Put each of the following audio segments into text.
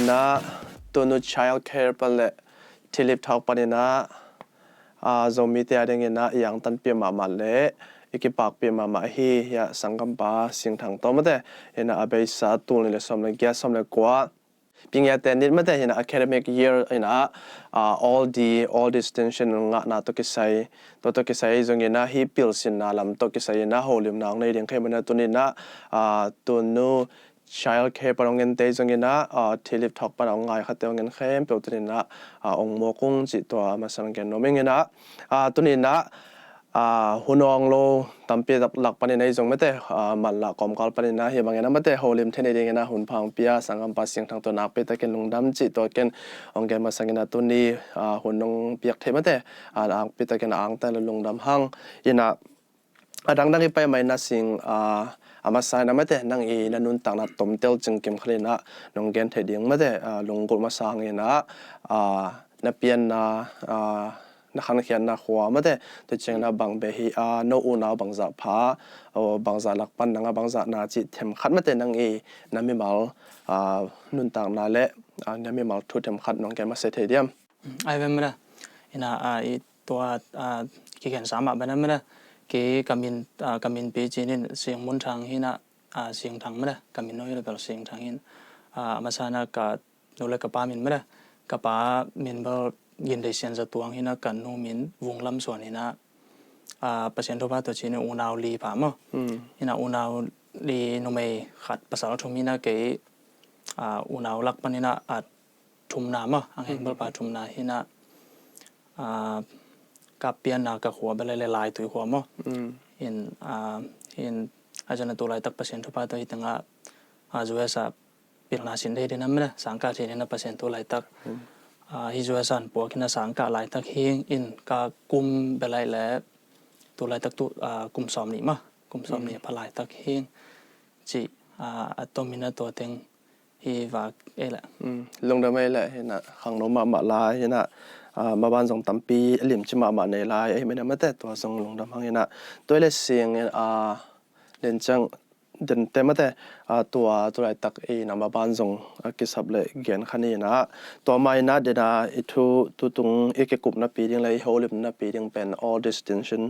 na tunu child care pale tilip thak panina zomi te adeng na yang tan pe ma le ikipak pe ma hi ya sangam pa sing thang to mate ina abai sa tul le som le gya som le kwa ping ya ten mate ina academic year ina all distinction nga na to kisai zong ina hi pil sin na lam to kisai na holim na nei ding khemana tunina tunu child care parongin te zongina tilip thok parong ngai khatewngin khem pewtunina ongmo kung chi to masanggen nomengina tunina hunong lo tampi lak pani nei zong mate malla komkal pani na hi bangena mate holim thene dingena hun phang pia sangam pasing thang to nak pe taken lungdam chi to ken ongge masangena tuni hunong piak the mate ang pe taken ang ta lungdam hang ina adang dang ipai mai na sing amasai na mate nang e nanun tang na tomtel chingkim khlina nonggen theding mate lungkul masang ina na pian na khan khian na khwa mate te chengna bangbe hi no una bangza pha bangza lakpan nanga bangza na chi them khat mate nang e nami mal nun tang na le nami mal thu them khat nonggen ma se thediam ai vemra ina I to ki khen sama banamra ke kamin pe chinin sing mun thang hina sing thang mara kamin no level sing thang hin masana ka nole ka pa min mara ka pa min bal yin de sian za tuang hina kan no min wunglam son hina pasien tho ba to chinin unaw li pa mo hina unaw li no me khat pasal thumina ke unaw lak panina thumna ma ang hen bal pa thumna hina kapian na ka khwa belele lai tu khwa mo in ajana tu lai tak pasien thu pa to hitanga ajuya sa pirna sin de de namra sangka the na pasien tu lai tak hi juya san po kina sangka lai tak hing in ka kum belai le tu lai tak tu kum som ni ma kum som ni palai tak hing chi atomina to teng hi wa ela lungda mai la hina khang no ma la hina ma ban jong tampi lim chima ma nei lai ai mena mate to song lungdam hangina toile sing len chang den te mate to lai tak e na ma ban jong ki sable gen khani na to mai na de na ithu tu tung eke kup na pi ding lai holim na pi ding pen all distinction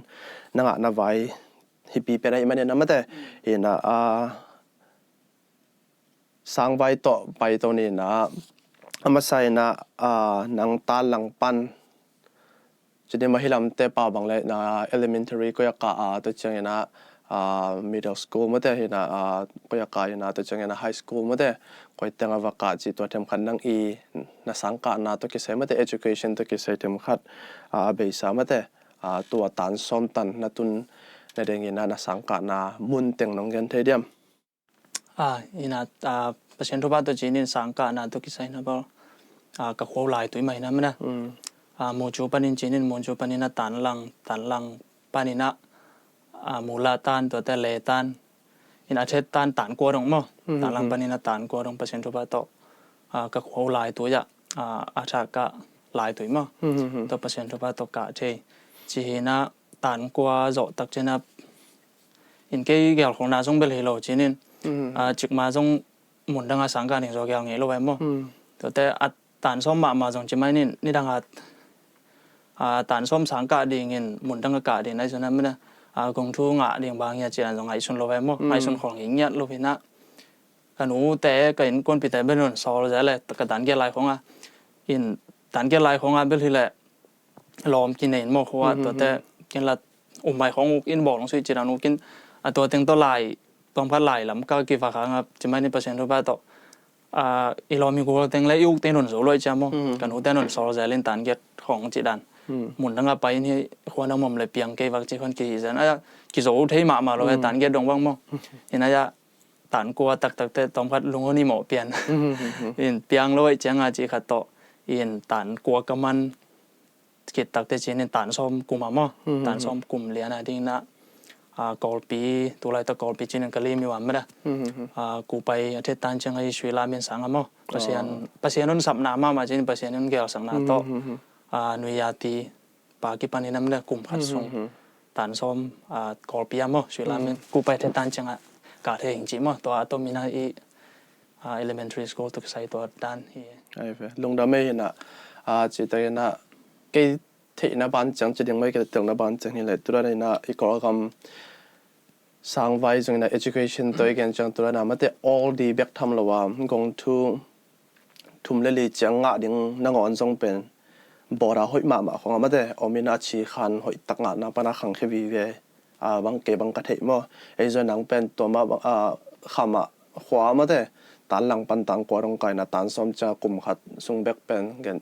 na vai hi pi pe rai mane na mate ina sang vai to pai to ni na amasai na nang ta lang pan chide mahilam te pa bang le na elementary ko ya ka to changena middle school mate hina ko ya ka ina to changena high school mate ko tenga wa ka chi to them khan nang I na sangka na to ki se mate education to ki se them khat be sa mate to tan som tan na tun na dengina na sangka na mun teng nong gen thediam ina pasien tho ba to chinin sangka na to ki sai na ba ka khol lai tu mai na mena mo chu panin chinin mo chu panina tan lang panina mula tan to te le tan in a chet tan ko rong mo tan lang panina tan ko rong pasien tho ba to ka khol lai tu ya tha ka lai tu mo to pasien tho ba to ka che chi na tan kwa zo tak chena in ke gel khona jong bel hilo chinin chik ma jong mun danga sangka ni zo gel nge lo ba mo to te tan som ma jong chimai ni danga tan som sangka ding in mun danga ka de nai sona mena gong thu nga ding bang ya chian jong ai sun lo ba mo ai sun khong ing nyat lo bina kanu te ka in kon pi te benon sol ja le ka tan ge lai khonga in tan ge lai khonga bel hi le lom kin nei mo khwa to te kin la mai khong in bo long sui chiran u kin to teng to lai tong pha lai lam ka ki fa khanga chimai ni pasien ro ba to ilomi ko teng le yuk tenon zo loi chamo kan u tenon sol ja len tan get khong chi dan mun danga pai ni khona mom le piang ke wak chi khon ki jan a ki zo thei ma lo tan get dong wang mo ina ya tan ko tak te tong phat lung ni mo pian in piang loi changa chi khat to in tan ko ka man ki tak te chin tan som kuma mo tan som kum liana ding na golpi tu lai ta golpi chin ka li mi wa mera ku pai athe tan chang ai shui la min sang mo pasien on sap na ma chin pasien on gel sang na to nuyati pa ki paninam na kum khat sung tan som golpi mo shui la min ku pai the tan chang ka the ing chi mo to mina I elementary school ตุกใส่ตัวด้านฮี ไอ้เว้ยลงดาไม่เห็นอ่ะจิตใจน่ะเกยที่นับบ้านจังจะยังไม่เกิดถึงนับบ้านจังนี่แหละตัวนั้นน่ะอีกข้อคำสร้างไว้จังน่ะ education ตัวเองจังตัวนั้นมาแต่ all the back ทำละว่ากงทูทุ่มเลี้ยจังอ่ะดิ้งนั่งอ่อนจงเป็นบ่ระหอยมาของมาแต่อมินาชีขันหอยตักงานนับปนักขังแค่วิเวบางเก็บบางกระเทยมั้งไอ้ส่วนนังเป็นตัวมาขมาขวามาแต่ตันหลังปันตังกว่าตรงไกลนะตันซ้อมจะกลุ่มขัดทรงแบกเป็นกัน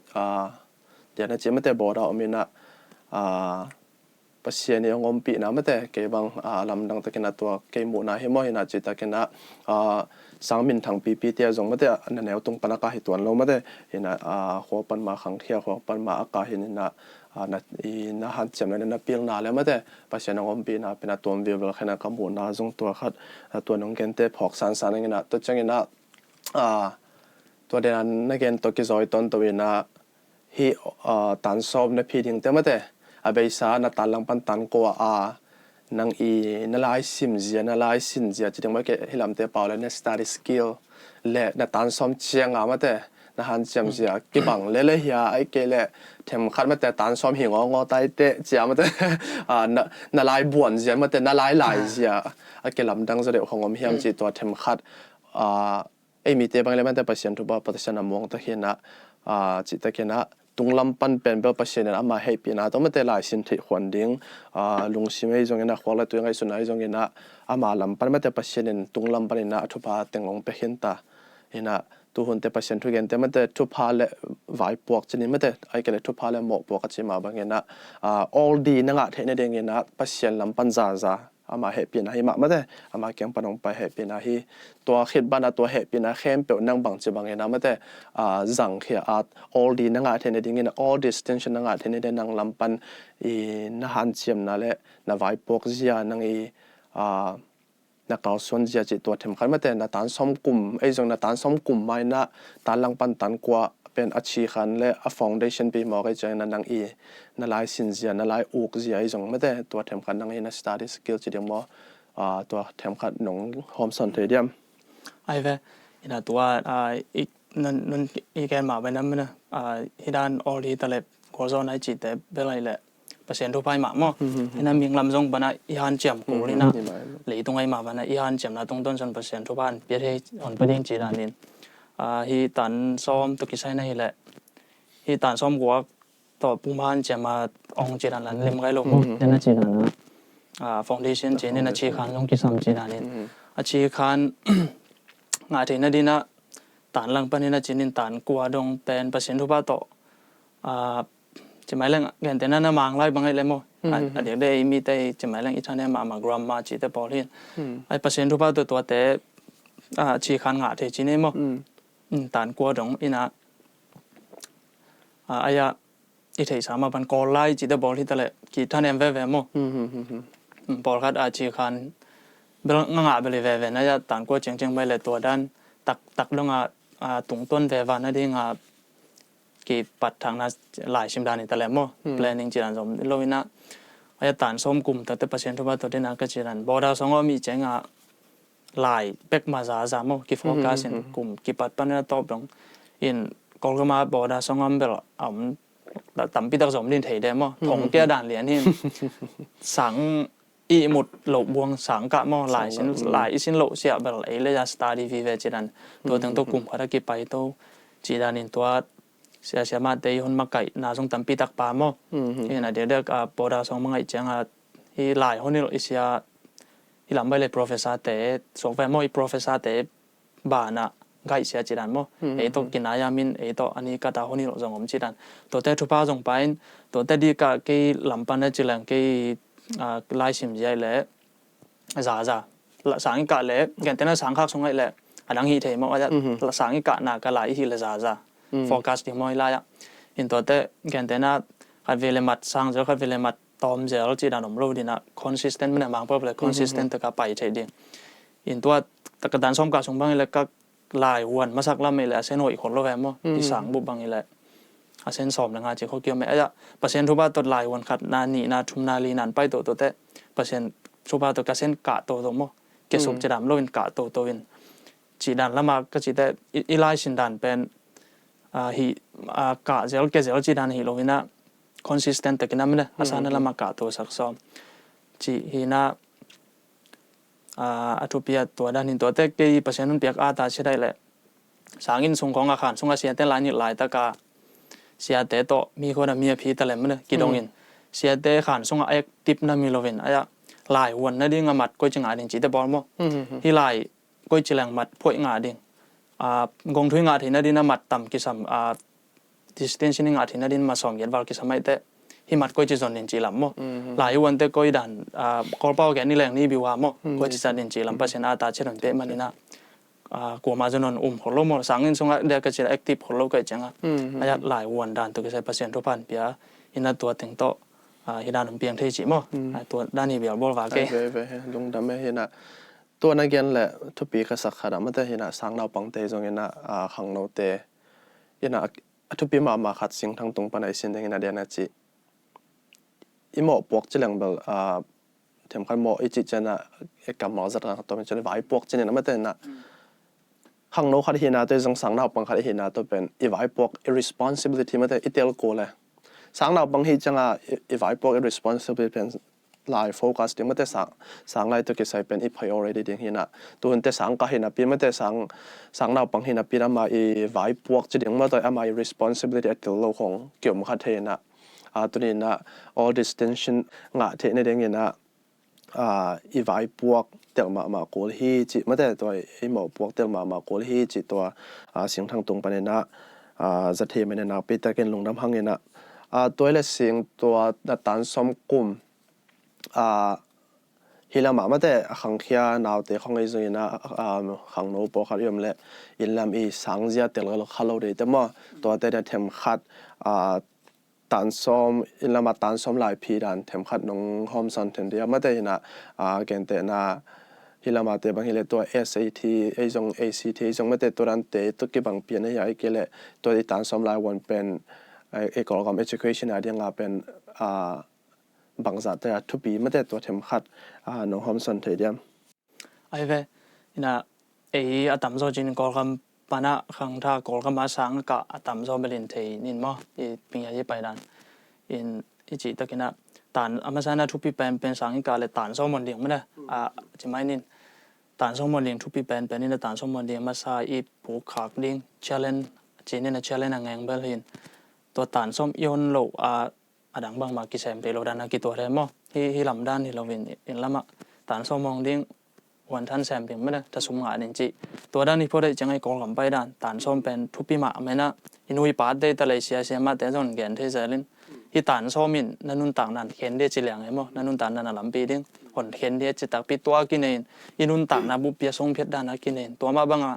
เดี๋ยวนะเจ้ามาแต่บ่ระอมินาปัสเซียนยังงมปีนะมาแต่เก็บบางลำดังตะกินตัวเก็บหมูนะเห็นมั้ยนะจิตตะกินสังมินทางปีเตียจงมาแต่อันแนวตรงปนักหิตวนเรามาแต่เห็นหัวปันมาขังเทียหัวปันมาอากาศเห็นนะหันจำนั้นนะเปียงนาแล้วมาแต่ปัสเซียนงมปีนะเป็นตัววิวแล้วแค่นั้นก็หมูนะจงตัวขัดตัวน้องเกนเตพอกสันอย่างนั้นตัวจังนั้นตัวเดนันนักเกนตัวกิจอยตอนตัวเวนะฮีตันซอบในพีดิ้งแต่มาแต่อาเบย์ซานาตันลังปันตันกัวนังนาลายซิมเจียนาลายสินเจียจะต้องมาเก็บให้ลำเตะเปล่าแล้วเนี่ยสตาร์ทสกิลและนาตันซ้อมเชียงมาแต่นาฮันเจียมเจียกิบังเล่เฮียไอเกลเทมขัดมาแต่ตันซ้อมหิงงอไตเตะเจียมาแต่นาลายบวนเจียมาแต่นาลายไหลเจียไอเกลลำดังเสด็จของอมเฮียมจีตัวเทมขัดไอมีเตะบางเลยมันแต่ปัจจัยทุบปัจจัยนามองตะเขียนะจิตตะเขียนะตุงลำปันเป็นเบลปัจจัยนั้นมาให้ปีนะต้องมาแต่หลายสินที่ขวัญดิ้งลุงชิมไอ้จงเงินขวางละตัวยังไงส่วนไหนจงเงินมาลำปันมาแต่ปัจจัยนั้นตุงลำปันนะทุบาเต็งลงไปเห็นตาเห็นตัวหุ่นแต่ปัจจัยทุกอย่างแต่มาแต่ทุบาเละไหวปวกชนิดมาแต่ไอ้เกล็ดทุบาเละหมอกปวกกันใช่มาบางเงินall ดีนั่งเทนเดงเงินปัจจัยลำปันซามาเฮปีนะฮิมาแต่มาเกี่ยงปนองไปเฮปีนะฮิตัวขิดบ้านตัวเฮปีนะเข้มเปียวนั่งบังจีบังเงินมาแต่จังเขียall ดีนั่งเทนเดงเงิน all distance นั่งเทนเดนั่งลำปันน่าหันเจียมนั่นแหละน่าไว้ปกเจียนั่งนักการส่วนเจียจิตตัวเทมขันมาแต่น่าตันซ้อมกลุ่มไอ้จงน่าตันซ้อมกลุ่มไม่น่าตันลังปันตันกว่าเป็นอาชีพขันและ foundation ปีหมอกไอ้ใจนั่นนังนั่นลายสินเสียนั่นลายอุกเสียไอ้จงไม่แต่ตัวเทมขันนังนั่น study skill จีเดียมตัวเทมขันหนงโฮมสันเทียมไอ้เว้ยนะตัวอีกนั่นอีกแกนมาไปนั่นมั้ยนะฮิดานออลีตะเล็บโคโซนไอจิตแต่เบลไอเละเปอร์เซ็นต์ทุกไปมาหม้อฮินันมีลำจงปนะอีฮันเจียมกูนี่นะหลีตรงไอมาปนะอีฮันเจียมนะตรงต้นจนเปอร์เซ็นต์ทุกบ้านเปียให้อ่อนไปดิ้งจีรานินฮีตันซ้อมตุกิไซนั่นแหละฮีตันซ้อมกัวต่อปุ่มพันเจียมาองจีรานันเล่มไกลโลกเนี่ยนะจีรานะfoundation จีนี่นะชีคันลงกิสามจีรานินชีคันงานที่นั่นดีนะตันหลังปนินะจีนินตันกัวดงเป็นเปอร์เซ็นต์ทุกบ้านต่อจะหมายเรื่องเงินแต่นั่นน่ะมังไล่บางไอ้เลยมั้งเดี๋ยวได้มีแต่จะหมายเรื่องอีท่านเนี่ยมากรัมมาจีแต่พอเห็นไอ้เปอร์เซ็นต์ทุกบ้านตัวแต่ชีคันงานที่จีนี่มั้งตันกัวดงอีน่ะไอ้ยาอีที่สามารถกอไล่จีแต่พอเห็นแต่ละกี่ท่านเนี่ยเว่มั้งพอคัดชีคันเบลงานไปเลยเว่น่าจะตันกัวเจ๋งๆไปเลยตัวด้านตักลงตรงต้นเว่นั่นเองกี่ปัดทางนั้นหลายชิมดานี่แต่ละมั้ง planning จีรันสมโลวินะไอ้ตันส้มกลุ่มแต่เปอร์เซ็นต์ทุกบ้านตัวเด่นก็จีรันบอดาสองก็มีเจ๋งหลายเป็กมาซามั้งกี่โฟกัสกลุ่มกี่ปัดปันนั้นตอบลงอินก็ก็มาบอดาสองก็เบลตั้มปีตักสมดินเทเดมั้งถงเปียด่านเหรียญที่สังอีหมดโลบวงสังกะมั้งหลายชิ้นโลเสียเบลไอ้เลยจะ study วิเวจีรันตัวตั้งตัวกลุ่มภารกิจไปตัวจีรันอินตัวเสียมาเตยหุ่นมาไก่นาสงตั้มปีตักปามั้งที่นั่นเดี๋ยวปอดาสองมังไอเจ้าที่หลายคนนี่อิเสียที่ลำไปเลย professor เตะสองแฟนมั้งอี professor เตะบ้านะไก่เสียจีรันมั้งตัวกินนายามินตัวอันนี้ก็ตาคนนี่เราสองผมจีรันตัวเตะทุบป้าสองไปตัวเตะดีก็กี่ลำปันเนี่ยจีรันกี่ไล่ชิมใจเลยจ้าสังกัดเลยกันแต่นั่นสังคักสงไงเลยอันนั้นฮีเทมั้งว่าจะสังกัดน่ะก็ไล่ฮีเลยจ้าforecast ที่มอยล่ะอินตัวเตะกันแต่น่ะขัดเวลมัดสร้างเจ้าขัดเวลมัดตอมเจ้าจีดานมรู้ดีนะ consistent มันบางพวกเลย consistent ตะกับไปใช่ดิอินตัวตะกดันซ้อมกับสงบางเลยก็ลายวันมาสักละไม่เลยเส้นหัวอีกคนละแวมมั้งที่สั่งบุบบางเลยเส้นสอบงานจีเขาเกี่ยวไม่จะเปอร์เซ็นต์ทุบบ้านตัวลายวันขัดนานี่นาทุ่มนาลีนันไปตัวเตะเปอร์เซ็นต์ทุบบ้านตัวกระเส้นกะตัวมั้งเกสุบจะดำโลวินกะตัววิน chỉ đàn là mà cái chỉ để ilai sinh đàn bên hi cả giờ cái giờ chỉ đàn hi lo vina consistent cái nào mình asan là mà cả tổ sắc xóm chỉ hi na atopia tua đàn hin tua te cái pasien nun piak ta sẽ đây lệ sáng in sung con khan sung sia te lai ni lai ta ka sia te to mi ko na mi phi ta le mình ki dong in sia te khan sung active na mi lovin aya lai won na ding amat ko changa ding chỉ te bol mo hi lai ko chilang mat phoi nga ding gong thui nga thina din mat tam ki sam distance ni nga thina din ma som yet wal ki samai te hi mat ko chi zon din chi lam mo lai won te ko dan kol pau ge ni leng ni bi wa mo ko chi san din chi lam pa sen ta cheron te manina của mà zonon holo mo sangin sunga de ka chi active holo ka changa aya lai won dan to ke sai pasien to pan pia ina tua ting to hi dan piang thei chi mo tua dan ni bial bol wa ke ve lung dam me hinaตัวนักเรียนแหละทุกปีก็สักขนาดมันแต่เห็นสังเราปังเตจงเห็นขังเราเตเห็นทุกปีมาขัดสิ่งทางตรงปันไอสิ่งเห็นเดียนจีอีหมอปวกจะเรื่องแบบเทมขันหมออีจิจะนะเอกหมอจัดการตัวเป็นจะได้ไหวปวกจะเนี่ยมันแต่นะขังเราขัดเห็นตัวจงสังเราปังขัดเห็นตัวเป็นอีไหวปวก irresponsibility มันแต่อีเตลโกเลยสังเราปังเห็นจังอีไหวปวก irresponsibility เป็นลายโฟกัสเดี๋ยวมันจะสังลายตัวกิจใส่เป็นอี priority เดียงเห็นตัวมันจะสังก็เห็นปีมันจะสังเราปังเห็นปีนั้นมาอีไว้พวกจะเดียงมาตัวมา responsibility ตัวเราของเกี่ยวกับเทนะตัวนี้นะ all this tension งะเทนเดียงเห็นอีไว้พวกเดี๋ยวมาโกลฮีจิมันจะตัวอีหมอพวกเดี๋ยวมาโกลฮีจิตัวเสียงทางตรงไปเนี่ยนะจะเทมันเนี่ยนะปีตะเกินลงน้ำพังเนี่ยนะตัวเล็กเสียงตัวตันสมกุมฮิลามาแต่ขังเขียนาวแต่ของไอ้ส่วนนะขังโนปอขัดยมเละอินลำอีสังเจียเตลก็ขัดเราเลยแต่ว่าตัวแต่เทมขัดตันซ้อมอินลำมาตันซ้อมหลายปีดันเทมขัดน้องฮอมสันเทนเดียมาแต่นะเกณฑ์แต่นะฮิลามาแต่บางทีเลยตัว SAT ไอ้จง ACT ไอ้จงมาแต่ตัวนั้นแต่ตัวเก็บบางเปลี่ยนให้ใหญ่เกล้ตัวที่ตันซ้อมหลายวันเป็นไอ้กอล์ฟ education อะไรอย่างเงี้ยเป็นบางสัตว์ทุกปีไม่ได้ตัวเทมขัดน้องฮอมสันเทียมไอ้เว้ยนะอาตามโซจินกอลกัมปานะขังท่ากอลกัมมาสังกะอาตามโซเบลินเทนินมั้งปีนี้ไปดันจิตตะกินะตานอามาสันนะทุกปีเป็นสังกะเลยตานโซมันเดียงมั้ยนะจิไม่นินตานโซมันเดียงทุกปีเป็นนี่นะตานโซมันเดียงมาซาผูกขาดเดียง challenge จีนี่นะ challenge งเบลินตัวตานโซมยนโลดังบางมากิเซมเปโลดานากิตัวเรมที่ลำด้านที่เราวินละมาตานสมองดิ้งวันทันแซมเพียงไม่ได้ถ้าสมงานจิตัวด้านนี้พอได้จังไอ้กองลำไปด้านตานสมเป็นทุบปีมาไม่นะอินุยปาดได้แต่เลยเสียมาแต่ส่วนแกนเทเซลินที่ตานสมินนั่นนุ่นต่างนั้นเข็นได้จีเหลียงไอ้มั้งนั่นนุ่นต่างนั้นลำปีดิ้งคนเข็นได้จิตักปีตัวกินเองอินุนต่างนะบุปเปียทรงเพชรด้านนักกินเองตัวมาบางอ่ะ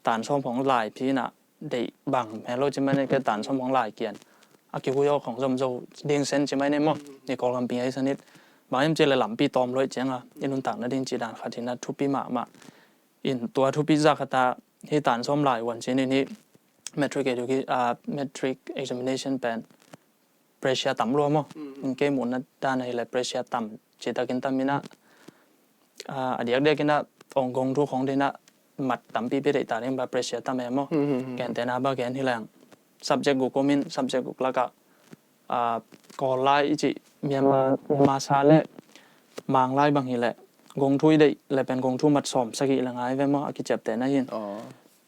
ตานสมของลายพี่น่ะได้บางแม้เราจะไม่ได้แค่ตานสมของลายเกียนคิวโยของสมโจเด้งเซนใช่ไหมเนี่ยมั้งนี่กอลัมปีไอ้สนิดบางอย่างเจริญลำปีตอมร้อยเจียงอินุนต่างนั่นเองจีดานขัดที่นั่นทุบปีมาอินตัวทุบปีจากตาที่ตานส้มหลายวันเช่นนี้ metric examination เป็น pressure ต่ำรวมมั้งอินเกมุนนั่นด้านไหนเลย pressure ต่ำจีตากินต่ำมินะเดี๋ยวเด็กกินนะองกงทุกของที่น่ะมัดต่ำปีไปได้ตาเรื่องแบบ pressure ต่ำเองมั้งแกนแต่น่าบ้าแกนที่แรงsubject กูก็มิน subject กูละก็ก่อไล่จิเมียมาซาเล่มางไล่บางทีแหละกงทุยได้เลยเป็นกงทุยมัดสอมสกิละไงเว้ยมั้งอากิเจ็บแต่นั่นยิน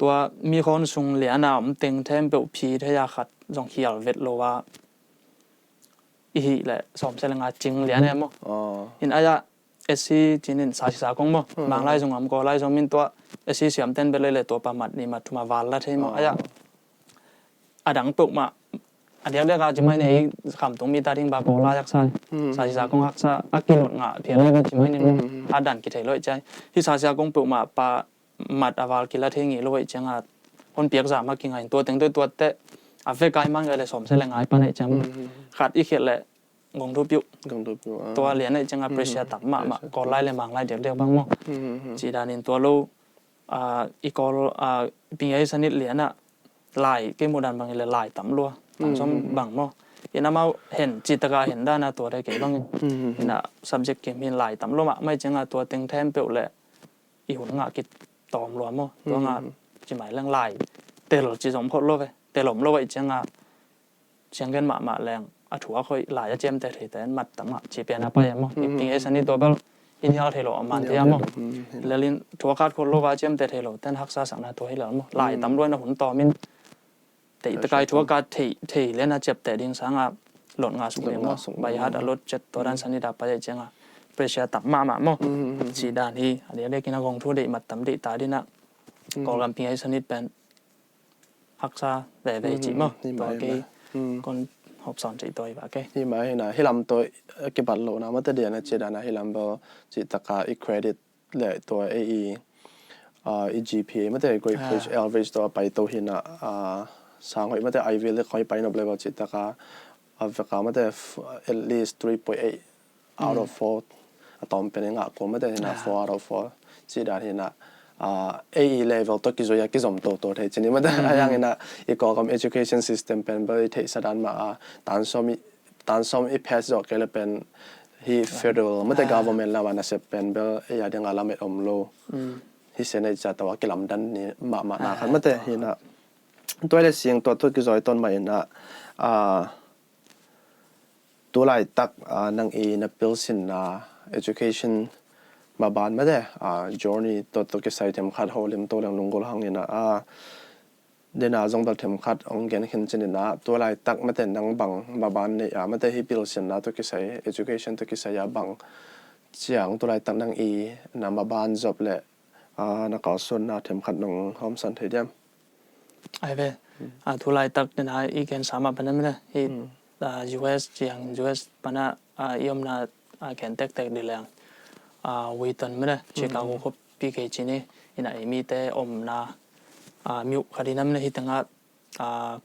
ตัวมีคนส่งเหรียญน่ะผมเต็งเทมเปลพีทยาขัดส่งเขียวเวทโลว่าอีแหละสอมเสลงาจริงเหรียญเนี่ยมั้งอินอายะSC จีนินสาธิสากงมั้งบางไล่ส่งผมก่อไล่ส่งมินตัว SC เสียมเต้นไปเลยตัวประมัดนี่มาทุมาวาลละเทมั้งอายะดังปลุกมาเดี๋ยวเรียกจะไม่ในคำตรงมีตาทิ้งบาโกลาจักไซสาธิสากงฮักซาอักกิโลงะเพียงแล้วก็จะไม่ในดันกิเทลอยใจที่สาธิสากงปลุกมาปามัดอวาลกิลาเทงีลอยจังคนเปียกสามากินไงตัวเต็งตัวเตะเฟกายมันเลยสมเสลงไงปานไอจังขาดอีเขียเลยงงทุบยุตัวเหรียญไอจังเปรเชียต่ำมากก่อไล่เลยมังไล่เดี๋ยวบางมั้งจีดานินตัวลูอีกอปีไอสนิทเหรียญอะลายเกมโมดันบางเลยลายต่ำรัวต่ำซ้อมบางมั้งยันน้ำมาเห็นจิตกาเห็นด้านตัวได้เก๋บ้างยัน subject เกมเห็นลายต่ำรัวไม่จังตัวเต็งแทมเปลเลยอีหุ่นงะกิ ตอมรวมมั้งตัวงาจีหมายเรื่องลายเตลจีสมพดโลไปเตลมโลไปจังเชียงกันมาแรงถัวค่อยลายจะเจมแต่แต่มัดตั้งจีเปียนะไปมั้งปีเอสันนี่ตัวเบลอินเดียเทโลมันเทียมั้งแล้วลินถัวคาดคนโลว่าเจมแต่เทโลแต่หักษาสังนาตัวให้เหลือมั้งลายตั้มด้วยนะหุ่นต่อมินแต่ตะไคร้ถัวการเทเล่นนะเจ็บแต่ดิ้งสังหล่นงาสุกเลยมั้งใบฮัดรถเจ็ดตัวด้านสันนิดาไปจังเปรเชียตับมามั้งสีด้านนี้เดี๋ยวเด็กกินกองทุนได้มัดตั้มได้ตาดีนะก็ลำปีเอสันนิดเป็นหักษาแต่จีมั้งตัวกี้คนหอบสอนจีตัวอีกแบบนี่หมายนะให้ลำตัวเก็บบัตรโลนะมันจะเดียนะเจดานะให้ลำบอจิตกาอีเครดิตเลยตัว AE GPA มันจะ Great Bridge Average ตัวไปตัวหินะสร้างไว้มันจะ Ivy เลยคอยไปนบเลยว่าจิตกาเวกามันจะ at least 3.8 out of 4ตอมเป็นยังไงกูมันจะหินะ4 out of 4จิดาหินะAE level ตัวกิจวัตรกิจสมตัวเทจินี่มันจะยังไงนะอีกก็ education system เป็นบริเทศดันมาตานสมอีเพสจอกเลยเป็นที่ federal มันจะ government แล้ววันนั้นเป็นเบลยาเดียงอาลาเมอมโลที่เซนในจัตวากิลำดันนี่มาหนาขันมันจะเห็นนะตัวเลขเสียงตัวกิจวัตรต้นใหม่นะตัวลายตักนังนับเปิลสินนะ educationมาบ้านไม่ได้journey ตัวกิจวัตรเทมขัดหัวเล่มตัวเรื่องลงกลหังนี่นะเดน่าจงตัดเทมขัดองเกนเห็นจริงนะตัวลายตักไม่ได้นังบังมาบ้านเนี่ยไม่ได้ให้เปิลสินนะตัวกิจวัตร education ตัวกิจวัตรบังเสียงตัวลายตักนังนะมาบ้านจบเลยนักการส่วนน่าเทมขัดน้องหอมสันเทียมไอ้เว้ทุลายตักเนี่ยนะอีกแกนสามารถเป็นนั่นไหมนะที่US เจียง US ปนะยมนะแกนเต็กดีแรงวีตันไหมนะชิคาโกเขาปีเกจินี่อินะมีแต่อมนะมิวคดีนั้นเนี่ยที่ตั้ง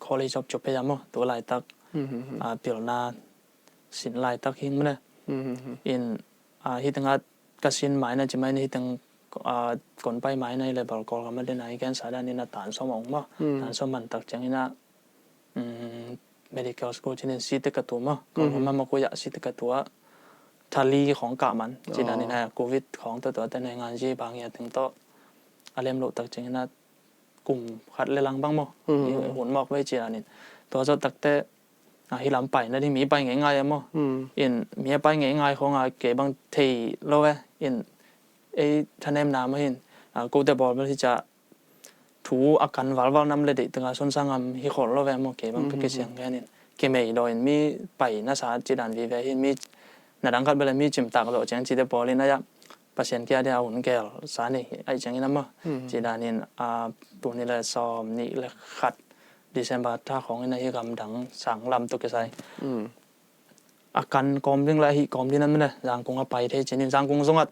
college of จบไปยังมั้งตัวลายตักเปลี่ยนนะสินลายตักหิ้งไหมนะอินที่ตั้งกสินหมายนะจะไม่ที่ตั้งก่อนไปหมายในเลยบอกก็ไม่ได้ไหนแกนสาดานี่นะฐานสมองมั้งฐานสมันตักจังนี่นะmedical school ที่นี่สิทธิ์กระตัวมั้งก่อนมันมาคุยสิทธิ์กระตัวทาลีของกะมันจีนนี่นะโควิดของตัวแต่ในงานจีบางอย่างถึงโตอะไรมโลตักจังนี่นะกลุ่มขัดเลลังบ้างมั้งหุ่นหมอกไว้จีนนี่ตัวเจ้าตักแต่ที่ลำไปนะที่มีไปง่ายๆมั้งอินมีไปง่ายๆของเก็บบางทีโลเวอินท่านเอ็มน้ำเห็นกูแต่บอกว่าที่จะถูอาการวัลน้ำเลยดิตั้งแต่ส่วนสร้างฮิคอลเราแวมเก็บบางทุกเสียงแค่นี้เก็บไม่โดยมีไปน่าสาจีดันวีเวเห็นมีในดังกันไปเลยมีจิมตากระโดดจังจีเดบอลเลยนะจ๊ะปัจจัยที่เอาหุ่นแก้วสารนี่ไอ้จังนี้นะมั้งจีดันนี่ตัวนี้เลยซ้อมนี่เลยขัดดิเซมบาร์ท่าของในที่กำดังสังลำตุกใส่อาการกอมเรื่องอะไรฮิกอมที่นั่นไม่ได้สังกงไปเทจินิสังกงสงัด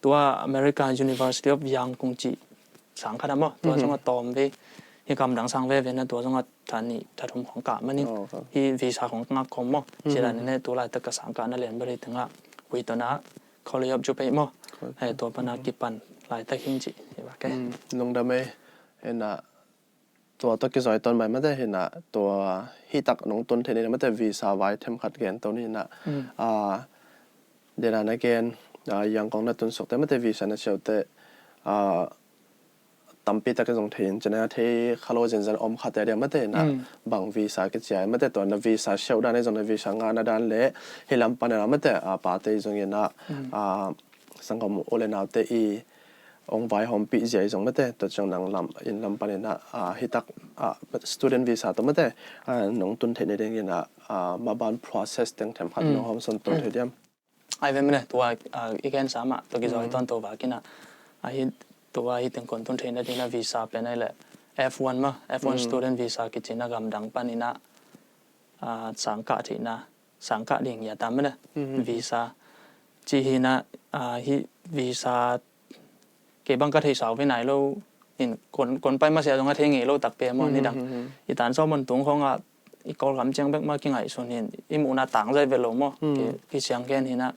ตัว American University of Yang กงจีสังขนาดมั้งตัวสงัดตอมไปที่กำดังสังเวฟนะตัวสงัดฐานนี่ฐานทุมของกะมันนี่ที่วีซ่าของงักคอมมั้งจีดันนี่ตัวลายตะกสังการนั่นเรียนบริถึงวิตนะเขาเลยอบจุไปมั้งให้ตัวปนักกิปันลายตะขิงจีเห็นปะแกลงดำไม่เห็นตัวตัวกิจวัตรต้นใหม่ไม่ได้เห็นตัวที่ตักน้องต้นเทนี่ไม่ได้วีซ่าไว้เทมขัดเกณฑ์ตัวนี้เดี๋ยวนะเกณฑ์ยังของนักตุนสุกแต่ไม่ได้วีซ่านะเชียวแต่ตั้มปีตะกงเทียนจะนะที่ข้าราชการอมขัดแต่เดียวไม่ได้นะบางวีซ่ากิจใจไม่ได้ตัวนักวีซ่าเชียวด้านในส่วนนักวีซ่างานด้านเล่เฮลัมปันนะไม่ได้ปาร์ตี้ตรงนี้นะสังคมโอเลนาเตอีองค์ไว้หอมปีเจจงไม่ได้ตัวจังนังลำอินลำปันนะฮิตักstudent visa ตัวไม่ได้น้องตุนเทนเดียนะมาบ้าน process ตั้งแต่พันน้องหอมส่วนตัวเทียมไอ้เว้ยไม่ได้ตัวอีกแค่สามารถตัวกิจวัตรต้นตัวว่ากินะไอ้ตัวที่ถึงคนต้นเทนได้ที่น่าวีซ่าเป็นอะไร F1 มั้ง F1 student visa กิจนะกำดังปันนี่นะสังกัดที่นะสังกัดเดียงอย่าตามไม่ได้วีซ่าจีฮีนะที่วีซ่าเก็บบางกะทิสาวไปไหนเราเห็นคนไปมาเสียตรงกะทิเงี้ยเราตักเปียมันนี่ดังอีตานซ้อมมันตรงของอีกอลคำเจียงเบกมากี่ไงส่วนเห็นอีมูนาต่างใจเวลมั้งกี่เสียงแค่นี้นะ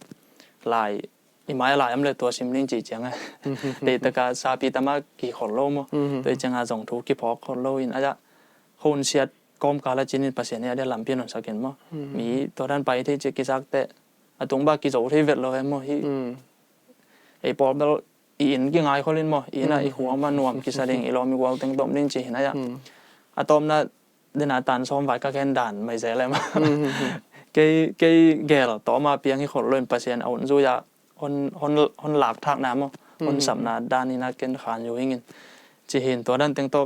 ลายอีไม้ลายอันเลยตัวซิมลิงจีเจียงไงเด็กตะการซาปีตามากี่คนโลมั้งโดยจังอาส่งถูกกี่พอคนโลอินอาจจะคนเสียดกอมกาลจินินภาษาเนี่ยได้ลำเพียนสักเห็นมั้งมีตัวด้านไปที่จะกิซักแต่ตรงบ้ากี่โจที่เวทเราเห็นมั้งที่ไอ้ปอล in ki ngai kholin mo ina I huang ma nuam ki saring I lom wal teng tom ning chi na ya atom na dena tan som vai ka ken dan mai ze le ma cái gel to ma piang hi khol loin pasien aun zu ya hon lak thak na mo hon sam na dan ina ken khan yu hingin chi hin to dan teng to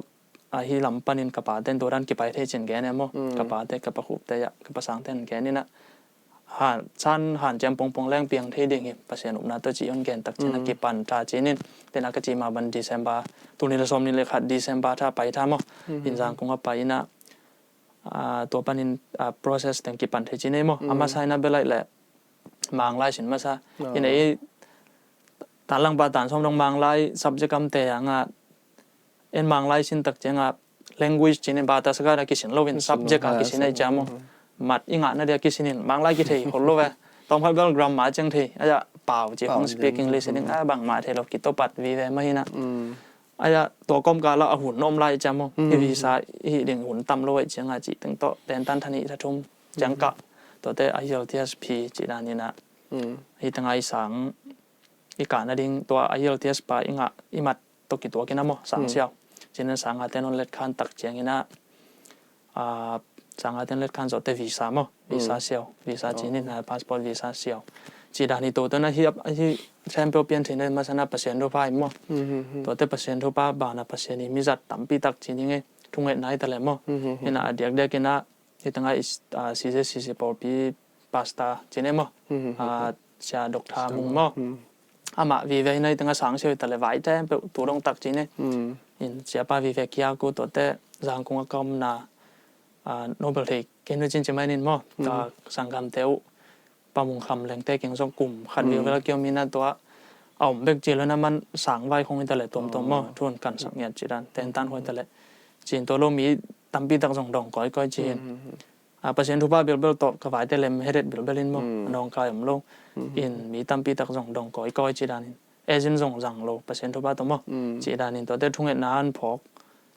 hi lam panin ka pa ten to dan ki pai the chin ge ne mo ka pa te ka pa khup te ya ka pa sang ten ge ni na han jam pong leng piang the ding hi pasien um na to chi on gen tak china ki pan ta chinin tena ka chi ma ban December tu ni la som ni le khat December tha pai tha mo in jang kong pa inaตัวปันินprocess แต่งกิปันเทจินเอโมอามาใช้นับเบลัยแหละมังไล่สินมาซะยันไอตาลังปาตานสมดงมังไล่ subject คำเตะงะเอ็นมังไล่สินตักเจงะ language จินบาตาสกัดกิสินโลวิน subject กิสินไอจาโมมัดอิงะนั่นเดียกิสินินมังไล่กิเทฮอลโลเวต้องพับเบล grammar จังเทอาจจะเปล่าจีของ speaking listening บางมาเทเรากิโตปัดวีเวไม่นะอาจจะตัวกรมการเราหุ่นนมไล่จำมั้งที่วีซ่าที่ดึงหุ่นต่ำลอยเชียงอาจีตั้งโตแต่ตันทันทีทุ่มจังกะตัวแต่ไอเอลทีเอสพีจีด้านนี้นะที่ตั้งไอสังอีการนั่นดิ่งตัวไอเอลทีเอสไปอิมัดตัวกี่ตัวกันนะมั้งสังเชียวจีนั้นสังอาเตนนเล็ดขันตักเชียงนี้นะสังอาเตนเล็ดขันตัวแต่วีซ่ามั้งวีซ่าเชียววีซ่าจีนี้นะพาสปอร์ตวีซ่าเชียวจีด้านนี้ตัวนั้นที่แชมเปี้ยนเปลี่ยนที่นั่นมาชนะเปอร์เซ็นต์รูปายมั้งตัวแต่เปอร์เซ็นต์รูปายบานะเปอร์เซ็นต์นี้มีจัดตั้มปีตักจีนี้ไงทุ่งเงินไหนแต่ละมั้งเห็นเด็กๆนะที่ตั้งไอ้40ปอปีพาสต้าจีนี้มั้งชาดอกทามุงมั้งมาวิเวในตั้งสังเชยแต่ละไว้แต่ตัวลงตักจีนี้เห็นเสียป้าวิเวกี้ยากูตัวแต่สังคงก็มนาโนเบลเทคเกณฑ์จริงจะไม่นินมั้งก็สังคมเตวปามุงคำแรงเตะเก่งสองกลุ่มขัดวิวเวลาเกี่ยวมีนั่นตัวเอาเบกจีแล้วนะมันสังไว้คงอินเตอร์เน็ตตัวมั่วทวนกันสังเกตจีดันเต้นตันคงอินเตอร์เน็ตจีนตัวเรามีตั้มปีตักส่งดองก้อยจีนเปอร์เซ็นต์ทุบบ้าเบลเบลตกระบายเตเลมเฮเดตเบลเบลินมั่วน้องกายมั่วอินมีตั้มปีตักส่งดองก้อยจีดันเอจินส่งสังโลเปอร์เซ็นต์ทุบบ้าตัวมั่วจีดันตัวเตทุ่งเงินนานพอก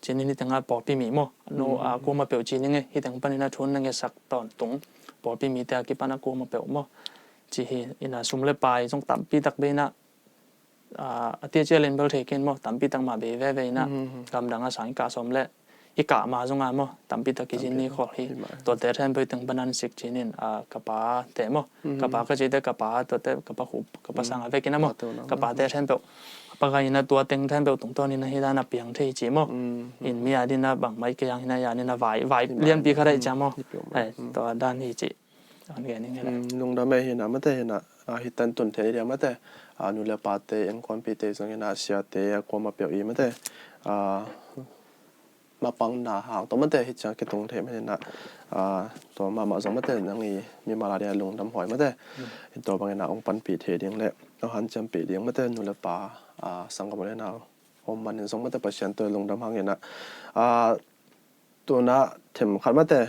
จีนนี่ตั้งปอปีมีมั่วโนกูมาเปิลจีนยังไงที่ตั้งปันนี่นะทุนยังไงสักตอนตรงปอปีมีแต่กี่ปันกูมาเปิลมั่วจีอินาซุ่มเล็บไปจงตั้มปีตักเบนะเตี้ยเจริญเบลเทกินมั่วตั้มปีตักมาเบเวนะกำดังอาศัยกาสมเละอีกะมาจงงานมั่วตั้มปีตักกิจินนี่ขอฮีตัวเตะแทนไปถึงปนันสิกจีนินกระป๋าเตะมั่วกระป๋าก็จีเตะกระป๋าตัวเตะกระป๋าหูกระป๋าสังเวกินนะมั่วกระป๋าเตะแทนเปล่าปะกายินะตัวเต็งแทนเปล่าตรงตัวนี้นะฮิดานาเปียงที่จีมั่วอินมีอาดินะบังไม่เกี่ยงฮินะยานี่นะไหวเลี้ยงปีเขาได้จ้ามั่วตัวด้านนี้จีอันนี้นี่แหละลุงดำไม่เห็นนะไม่ได้เห็นนะฮิตันตุนเทียเดียวไม่ได้นุเลปาเตยังความปีเตสังเกตอาเซียเตะความมาเปียวอีไม่ได้มาปังหนาหางตัวไม่ได้ฮิจังเกตรงเทไม่ได้นะตัวมาสองไม่ได้นั่งมีมาลาเดียลุงดำหอยไม่ได้ตัวบางอย่างองปันปีเทียเดียงแหละเราหันจำปีเดียงไม่ได้นุเลปาสังกัดไม่ได้นะอมมันสองไม่ได้เปอร์เซ็นต์ตัวลุงดำหางอย่างนะตัวน่ะเทมขัดไม่ได้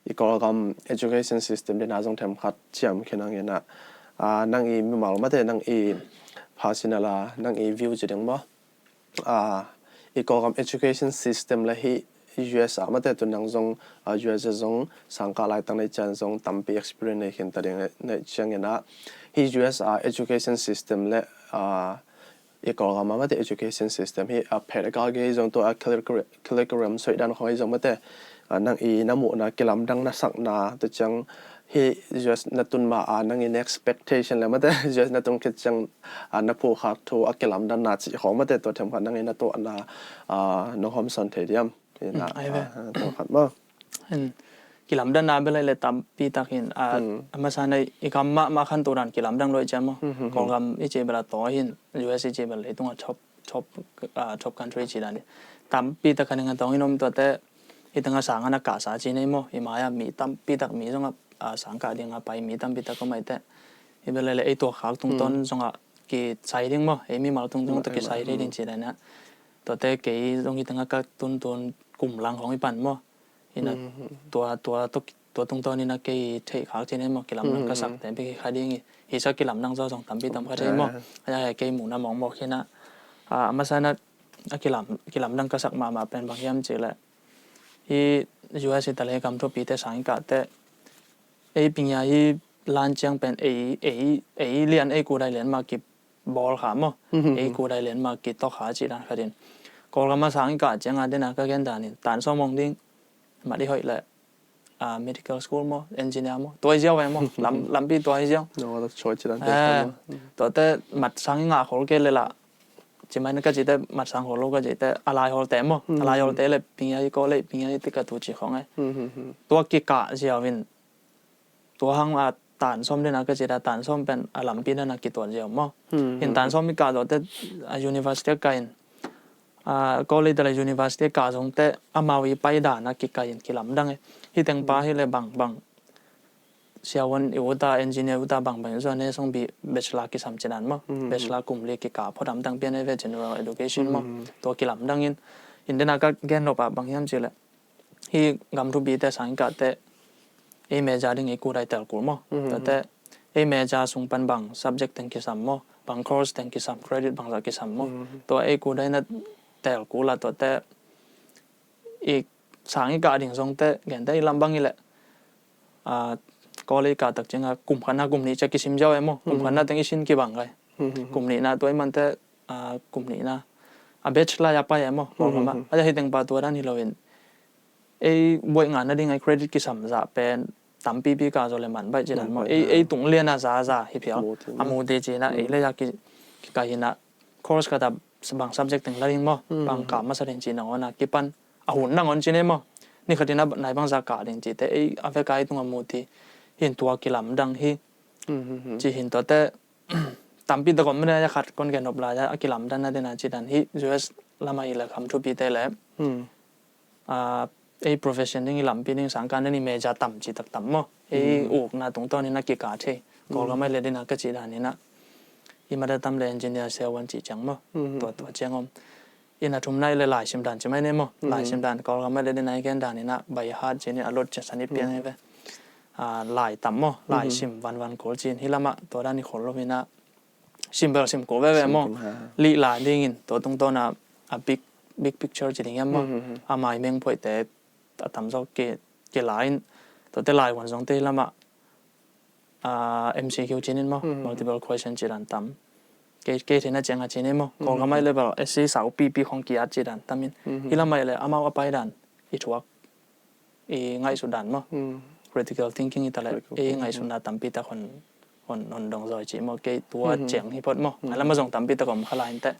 อีกกำ education system เดินอาจจะทำขัดเชื่อมแค่นั้นเองนะนั่งมีมาลมาแต่นั่งภาษาเนี่ยละนั่งวิวจะดึงบ่อีกกำ education system เลยที่ US มาแต่ตัวนั่งจงUS จงสังกัดอะไรตั้งในจันจงตั้มปี experience ในเห็นแต่เดียงในเชียงนะที่ US education system เลยอีกกำมาแต่ education system ที่pedagogy จงตัว curriculum ส่วนด้านของจงมาแต่นั่งน้ำมูนะกิลำดังนักสักนาตัวจังเฮ just นัตุนมานั่งexpectation แล้วมาแต่ just นัตุนคิดจังนับผู้ขัดทัวกิลำดังนาจีของมาแต่ตัวทำขัดนั่งนัตัวน้องหอมสันเทียมนะตัวขัดบ่กิลำดังนาเป็นอะไรเลยตามปีตักเห็นมาซาในอีกคำมาขั้นตัวนั้นกิลำดังเลยจ้ะมั้งของคำอีเจเบลตัวเห็น US อีเจเบลเลยต้องชอบ country จีนั่นตามปีตักกันยังต้องให้นมตัวแต่ที่ตั้งสังกัดกาสาจีนี่มั้งที่มามีตั้มปีตักมีจงสังกัดยังไปมีตั้มปีตักก็ไม่แต่ที่เป็นอะไรไอตัวขาวตรงต้นจงกี่ใส่ดิ้งมั้งมีมาตรงตัวกี่ใส่ดิ้งจีได้นะตัวแต่กี่ตรงที่ตั้งก็ต้นกลุ่มหลังของอีปันมั้งที่นั่นตัวตรงต้นนี่นะกี่เทขาวจีนี่มั้งกี่ลำนั่งก็สักแต่ไปกี่ขายดิ้งที่สักกี่ลำนั่งจอสองตั้มปีตั้มก็ได้มั้งอะไรกี่หมูน้ำมองบอกแค่นั้นมาซะนะกี่ลำนั่งก็สักมาเป็นบางอย่างจีแหละที่ US แต่ละคำทั่วปีแต่สังกัดแต่ปัญญาที่ล้านจังเป็นเรียนกูได้เรียนมากี่ บอลขามั้งกูได้เรียนมากิตต่อขาจีดันขัดินก็เรามาสังกัดจังอะไรนะก็แค่ด่านี่ด่านซ้อมมองดิ้งมาที่หอยเลยmedical school มั้ง engineer มั้งตัวเจ้าไปมั้งลำปีตัวเจ้าโน้ตช่วยจีดันตัวแต่มัดสังงาขอเกเลยล่ะจะไม่นึกก็จะได้มัดสังขอโลก็จะได้อะไรหอแต่มั้งอะไรหอแต่เลยปีนี้ก็เลยปีนี้ติดกับตัวจีของไงตัวกิกะเจ้าวินตัวห้างด่านซ้อมด้วยนะก็จะได้ด่านซ้อมเป็นลำปีนั่นนะกี่ตัวเจ้ามั้งเห็นด่านซ้อมมีการตัวแต่ university กันก็เลยแต่ละ university การส่งแต่มาวิไปด่านนะกิกะยินกี่ลำดังที่แต่งป้าให้เลยบางเชียววันอุตา engineer อุตาบางส่วนนี้ส่งบี bachelor กี่สามเจนันมั้ง bachelor กลุ่มเล็กกี่กาพอดำตั้งเปลี่ยนให้เป็น general education มั้งตัวกี่ลำดังอินเดียนักแกนรบบางอย่างเจเลยที่กำทุบีแต่สังกัดแต่เมจาดิ้งกูได้แต่กูมั้งแต่เมจาส่งเป็นบาง subject ตั้งกี่สามมั้งบาง course ตั้งกี่สาม credit บางสักกี่สามมั้งตัวกูได้นั่นแต่กูละตัวแต่อีกสังกัดดิ่งส่งแต่แกนแต่ลำบางนี่แหละก็เลยกาตักจังกลุ่มคณะกลุ่มนี้จะกิสิมเจ้าเอ็มกลุ่มคณะตั้งอิชินกี่บังไงกลุ่มนี้นะตัวมันแต่กลุ่มนี้นะเบชลายาไปเอ็มบอกมาอาจจะให้ตั้งปาตัวด้านนี้เราเห็นบวยงานนั่นเองไงเครดิตกิสัมจะเป็นตั้มปีกาโจเลมันไปจีนันมั้งตุงเลียนซาฮิพิลมูเดจีนะเลยอยากกิกายินะคอร์สก็แต่บาง subject ตั้งอะไรมั้งบางกามาแสดงจีนนะกิปันหุ่นนั่งอันจีนมั้งนี่คือที่นั่นในบางสาขาจริงๆแต่อาเฟกายตรงมูทีเห็นตัวกิลำดังที่จีเห็นตัวแต่ตามปีตะก่อนไม่ได้จะขัดคนแก่นอบลายจะกิลำดังนั่นเองนะจีดันที่ US ละมาอีเลยคำทุบปีแต่แล้วprofession นี่ลำปีนี่สังกัดนี่เมจ่าต่ำจีตักต่ำมั้งอุกนะตรงตอนนี้นักกิกาเช่ก็ไม่เลยได้นักจีดันนี่นะอีมาได้ทำเลย engineer เซลวันจีจังมั้งตัวเจ้างอมอินทุ่มในเลยหลายชิมดันจะไม่เนี่ยมั้งหลายชิมดันก็ไม่เลยได้นักแก่นดันนี่นะใบฮาร์ดจีนี่อารมณ์จะสนิทเปลี่ยนให้ไปหลายต่ำมั้งหลายชิมวันโกลจีนที่ละมาตัวด้านนี้คนเราไม่น่าชิมเบลชิมโกเว่มั้งลีลาดิ้งตัวตรงตัวน่ะbig picture จีนยังมั้งไม่เม่งพูดแต่ต่ำจอกเกลายตัวแต่หลายวันสองที่ละมาMCQ จีนมั้ง multiple question จีนต่ำเกที่น่าจังจีนมั้งก็ไม่เลยแบบSC สาวปีของกีฬาจีนต่ำมินที่ละมาเลยมาว่าไปดันอีทัวร์ง่ายสุดดันมั้งcritical thinking อีแต่ละไงสุนัขตั้มปีตะคนดงซอยจีมอเกตัวเจียงฮิปอดมั้งแล้วมาส่งตั้มปีตะก่อนขลายแต่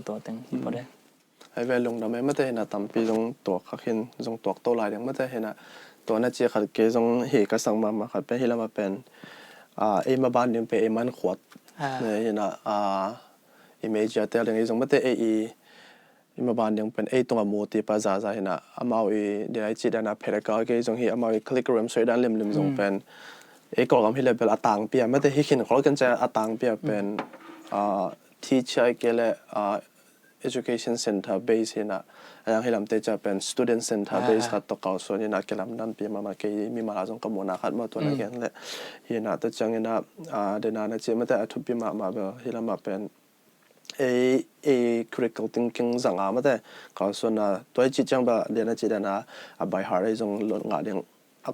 ตัวเต็งฮิปอดเลยไอ้เวลงดำไม่ได้เห็นตั้มปีส่งตัวขัดเห็นส่งตัวโตลายยังไม่ได้เห็นตัวน่าจะขัดเกยส่งเหตุกระสังมาขัดเป็นที่เรามาเป็นมาบ้านยังเป็นมันขวดเนี่ยเห็นimage แต่เรื่องนี้ส่งไม่ได้มาบ้านยังเป็นตรงกับโมทีภาษาใช่นะมาเดี๋ยวจีดนะเพลกาเกยส่งที่มาคลิกเริ่มสวยด้านเล่มส่งเป็นก็กำที่เลเวลต่างเปียไม่ได้ให้เห็นเขากันจะต่างเปียเป็นteacher เกลeducation center base นะอย่างที่ลำเตจะเป็น student center base ขัดตกเอาส่วนนี้นะเกลำนั่นเปียมาเกยมีมาลาส่งกำมวลขัดมาตัวนั้นแค่นั้นแหละเห็นนะแต่จังเห็นนะเดี๋ยวนะจีไม่ได้ทุบปีมาเบลที่ลำมาเป็นcritical thinking สังหารไม่ได้ก็ส่วนตัวจิตจังแบบเรียนจิตนะใบหาได้ส่งหลงงานเรื่อง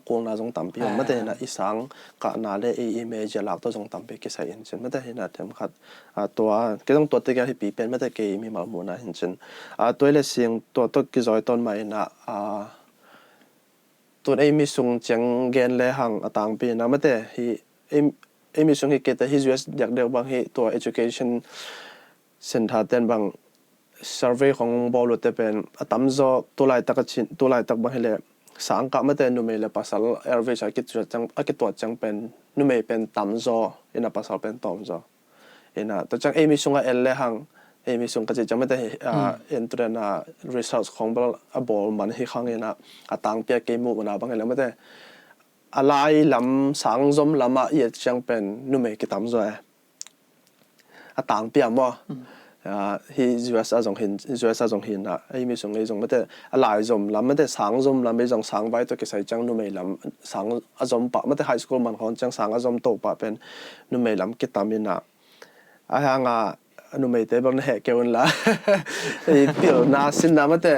กงน่าส่งตั้มปีไม่ได้นะอีสังก็น่าได้image หลักตัวส่งตั้มปีก็ใส่เห็นจนไม่ได้เห็นนะเต็มขัดตัวก็ต้องตัวที่แกที่ปีเป็นไม่ได้เกยมีมาหมุนนะเห็นจนตัวเลเสียงตัวกิจอยต้นไม้นะตัวมีส่งจังเกณฑ์เลยห่างต่างปีนะไม่ได้ที่มีส่งที่เกิดที่ US อยากเดียวบางที่ตัว educationเส้นทางเต้นบาง survey ของบอลลูนเป็นตั้มโจตัวลายตักชิ้นตัวลายตักบางทีเลยสังกัดไม่ได้นุ่มเลยภาษา average กิจจังตัวจังเป็นนุ่มเป็นตั้มโจอินะภาษาเป็นตั้มโจอินะตัวจังมีส่งเอลเลยหังมีส่งก็จะไม่ได้entry นะ results ของบอลมันที่ข้างอินะต่างเปียกเกมมันบางทีเลยไม่ได้อะไรลำสังจมลำเอียดจังเป็นนุ่มกี่ตั้มโจต่างเปียมั้งที่ US ส่งเห็น US ส่งเห็นนะมีส่งเลยส่งไม่ได้หลายจมลำไม่ได้สังจมลำไม่ส่งสังไปตัวกิจจังนุ่มลำสังจมปะไม่ได้ high school มันของจังสังจมโตปะเป็นนุ่มลำกิตามินะอย่างนุ่มเตะบอลแหกเกวนละเดี๋ยวน่าสินะไม่ได้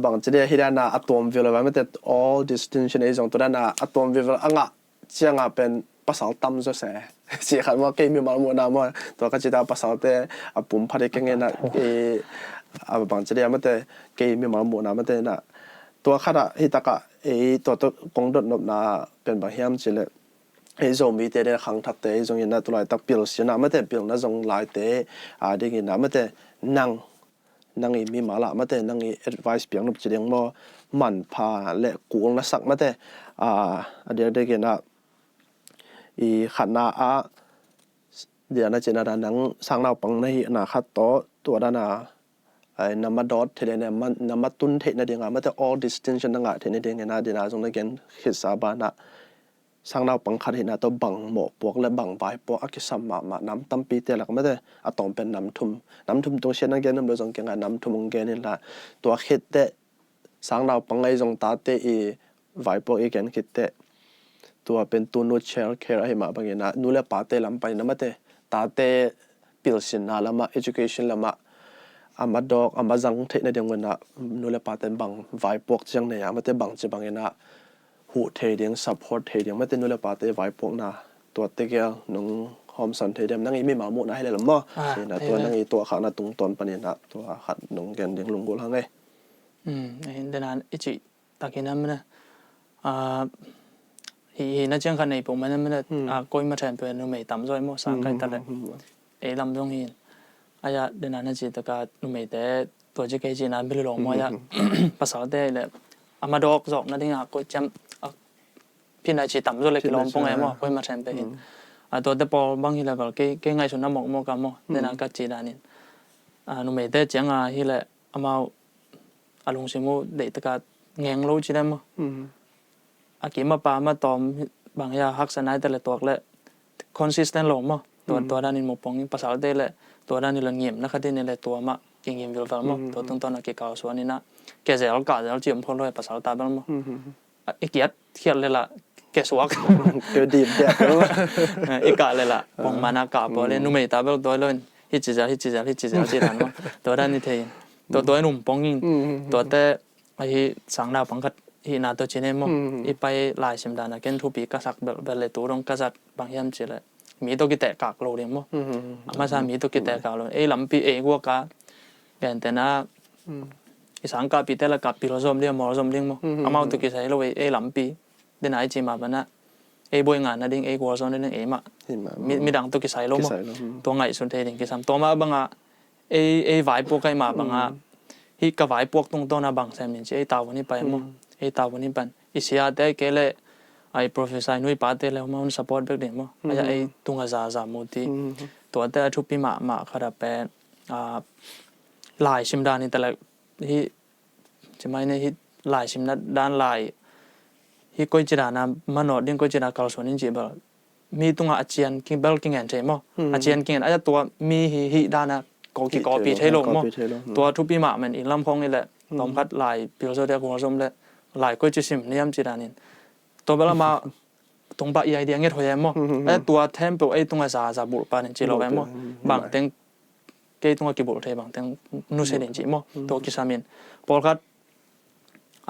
บางทีเดียที่ด้านอะตอมวิลล์ไม่ได้ all distinction ส่งตัวด้านอะตอมวิลล์จังเป็นภาษาตั้มจะเสีย สิขันว่าเกมีมาหมดนะมั้งตัวก็จะได้ภาษาแต่ปุ่มพัดเก่งนะบางจะได้มาแต่เกมีมาหมดนะมาแต่น่ะตัวขนาดที่ตะกะตัวกงดดนบนาเป็นบางอย่างจิเลยจงมีแต่ได้ขังทัดแต่จงยินนะตัวไหนตักเปียวสินะมาแต่เปียวนะจงหลายแต่ได้ยินนะมาแต่นั่งมีมาละมาแต่นั่งadvice เปียงนบจะเลี้ยงมอมันพาและกูงนะสักมาแต่เดี๋ยวได้ยินนะขันนาเดี๋ยวนะเจนานังสร้างเราปังในนาคัดตัวด้านานามาดอทเทเลเนี่ยมันนามาตุนเทนเดียงมาแต่ all distinction ต่างๆเทนเดียงนะเดี๋ยวนะจงได้เห็นหิสาบานะสร้างเราปังคัดเห็นนะตัวบังหมอกพวกและบังใบพวกอักษรมาน้ำตั้มปีเตลักไม่ได้อะตอมเป็นน้ำทุ่มตรงเช่นนั้นเกณฑ์เราจงเก่งน้ำทุ่มเกณฑ์นี่ละตัวคิดเตะสร้างเราปังไอจงตาเตะใบพวกเกณฑ์คิดเตะตัวเป็นตัวนูเชลแคร์ให้มาบางอย่างนะนูเลปาเตลำไปนะมาเตตาเตปิลสินนะละมา education ละมามาดอกมาจังเทนเดียงวันนะนูเลปาเตบังไวพวกจังเนี่ยมาเตบังจะบางอย่างนะหูเทเดียง support เทเดียงมาเตนูเลปาเตไวพวกนะตัวเตเกียนุ่งหอมสันเทเดียมนั่งอีไม่มาหมดนะให้เลยละมั้งนะตัวนั่งอีตัวขานะตรงตอนปนนะตัวขัดนุ่งแกนเดียงลุงกุลหังไงเห็นแต่นั้นอีจิตะกี้นั้นมันนะฮีน่าจังคันในปุ่มมันมันก้อยมาแทนเป็นนุ่มต่ำจอยมั่วสังกัดแต่ละลำตรงนี้อายะเดินนั้นจีตะการนุ่มแต่ตัวจะเกจินั้นไม่รู้หรอกมั่วภาษาเตะเลยมาดอกจอกนั่นเองก้อยจำพี่นายจีต่ำจอยเลยกิโลปงไงมั่วก้อยมาแทนเป็นตัวแต่พอบางทีแล้วก็เก่งไงส่วนน้ำหมอกมั่วกันมั่วเดินนั้นก็จีนั่นนี่นุ่มแต่จังฮีเลยมาอารมณ์สิมูเด็กตะการเงี้ยรู้จีได้มั่วอากิมาปามาตอมบางอย่างฮักษณะแต่ละตัวเลย consistent ลงมั้งตัวด้านนี้มุปองภาษาเตเลยตัวด้านนี้เราเงียบนะครับที่นี่เลยตัวมาเงียบวิลฟังมั้งตัวตอนนักเก่าส่วนนี้นะแกจะเอากาจะเอาจีมพอเลยภาษาตาบ้างมั้งอีกเกียรเทียนเลยล่ะแกสวกเกิดดีแบบอีกกาเลยล่ะปองมานากาบเลยนุ่มตาเบลตัวเลยฮิจิจ่าจีนันมั้งตัวด้านนี้เทียนตัวนุ่มปองยิงตัวแต่ไอ้สังดาวปังกัดฮีนาตัวจีเนมอีไปลายชิมดานะเกนทูปีกษักเบลเลตูรงกษักบางยามจีเลยมีตัวกิเตะกากโลเรียมมาซามีตัวกิเตะกากโลลำปีกัวกาแกนแต่นะอีสังกาปีเตละกับปีโรซอมเรียมมอรซอมเรียมมาตัวกิใส่โลลำปีเดนไอจีมาบันนะบอยงานนะดิ้งกัวซอนดิ้งมามีดังตัวกิใส่โลมตัวไงสุนเทดิ้งกิซัมตัวมาบังไวพวกไก่มาบังฮีกับไวพวกตรงตัวนะบังเซมินจีตาวันนี้ไปมั้งตาวันนี้ปันอิสยาเตเกเลไอ professor นุ้ยปาเตเลมาอุน support เบกเดมมั้งไอตุงกาซามุติตัวเตทุปีมาขราเป็นลายชิมดานี่แต่ละฮีจะไม่เนี่ยฮีลายชิมนัดด้านลายฮีก้อยจีรานะมันนอดิ้งก้อยจีราคาร์ส่วนนี้จีบมีตุงอาเจียนกิงเบลกิงเงินใช่มั้งอาเจียนกิงเงินอาจจะตัวมีฮีด้านนะกอปีเทโลมั้งตัวทุปีมามันอีลำพงนี่แหละตอมพัดลายพิโรโซเดียกัวซอมเลยหลายก็จะสิมนิยมจีรานินตัวเวลามาตรงปะอีไอเดียเงี้ยถอยมั้งไอ้ตัวเทมเปิลไอ้ตรงซาบุปผานี่จีเราไปมั้งบางเต็งเกยตรงกิบุตรเทบางเต็งนุเสดินจีมั้งตัวกิสามินพอคัด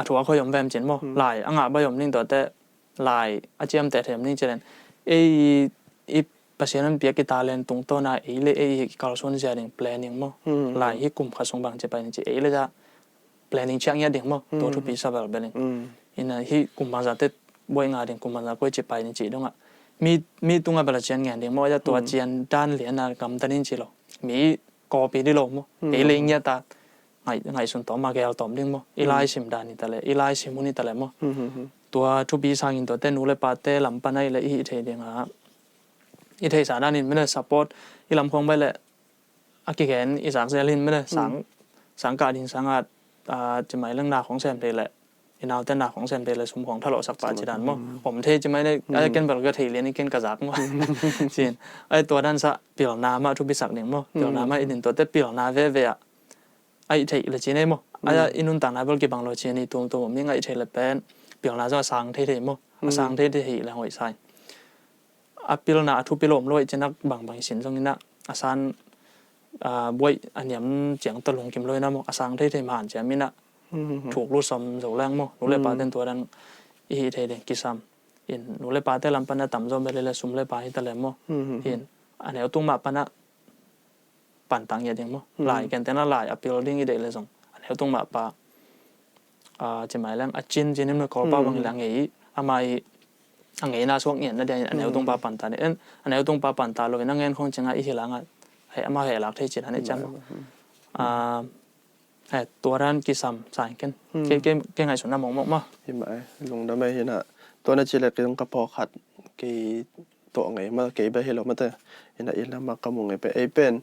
ถัวเขายอมแวมจีมั้งหลายอ่างใบยอมนิ่งตัวแต่หลายอาเจียมแต่เทมนิ่งเจริญไอ้ภาษานั้นเปียกิตาเลนตรงตัวน่ะเลยการส่วนเจริญ planning มั้งหลายที่กลุ่มขัดสงบางจะไปนี่จีเลยจะ planning เชียงยาดิ่งมั้งตัวทุกปีสับแบบนี้อินะที่กลุ่มบางจะเตบอยงาดิ่งกลุ่มบางจะก็จะไปนี่จีดงอ่ะมีตรงกับเจียนเงี้ยดิ่งมั้งว่าจะตัวเจียนด้านเหรียญนะกำตันนี่จีหรอมีกอปีดิโลมั้งเลยเงี้ยตาไงส่วนต่อมาแกเอาต่อมดิ่งมั้งอีไลชิมดานี่แต่เลยอีไลชิมุนี่แต่เลยมั้งตัวทุกปีสร้างอินตัวเต้นูเลยปาเต้ลำปนัยเลยอีเทดิ่งอ่ะอีเทสาด้านนี้ไม่ได้ support อีลำคงไปเลยอากิเกนอีสังเซลินไม่ได้สังการดินสังอาจะหมายเรื่องนาของแซมเพลเลยอีนาวแต่นาของแซมเพลเลยสมของทะเลาะสักปาจิดันมั้งผมเทจะไม่ได้ไอ้เกนแบบก็เทเรียนนี่เกนกระซักมั้งจริงไอ้ตัวด้านซะเปี่ยวนามาทุกปีสักหนึ่งมั้งเปี่ยวนามาอีกหนึ่งตัวแต่เปี่ยวนาเว่อะไอ้เทเลยจีนี่มั้งไอ้อินุนต่างนาเบลกีบังโลจีนี่ตัวผมยังไงเทเลยเป็นเปี่ยวนาจะสังเทมั้งสังเทแล้วหอยใส่เปี่ยวนาทุกปีลมลอยจะนักบางสินตรงนี้นะสันบวยอันนี้มันเจียงตะลุงกิมเลยนะมั้งสังเทมาหันจะมีนะถูกรู้สมถูกแรงมั้งรู้เลยปาเต้นตัวนั้นอีเทเดกิซัม เห็นหนูเลยปาเตลำปนะต่ำจอมไปเลยซุ่มเลยปาให้ตะเลมเห็นอันนี้ตุ้งมาปนะปั่นตังอย่างมั้งลายกันแต่น่าลายอพิโรดิ้งอีเด็กเลยส่งอันนี้ตุ้งมาปาจะหมายเรื่องจินนี่มันขอป้าบางหลังเอ๋อามาอังเอ๋น่าสวงเงี้ยนั่นเดียอันนี้ตุ้งปาปั่นตาเนี่ยอันนี้ตุ้งปาปั่นตาเลยนั่งเงินคงจังอีหลังอ่ะให้อามาให้หลักที่จินอันนี้จำตัวร้านกิซัมสายกันเก่งไงส่วนน้ำมองมั้งเห็นไหมลงได้ไหมเห็นอ่ะตัวนั้นจีเล็กต้องกระเพาะขัดกี่ตัวไงมากี่ไปเห็นเรามาแต่เห็นอ่ะอีแล้วมากระมุงไงไปเป็น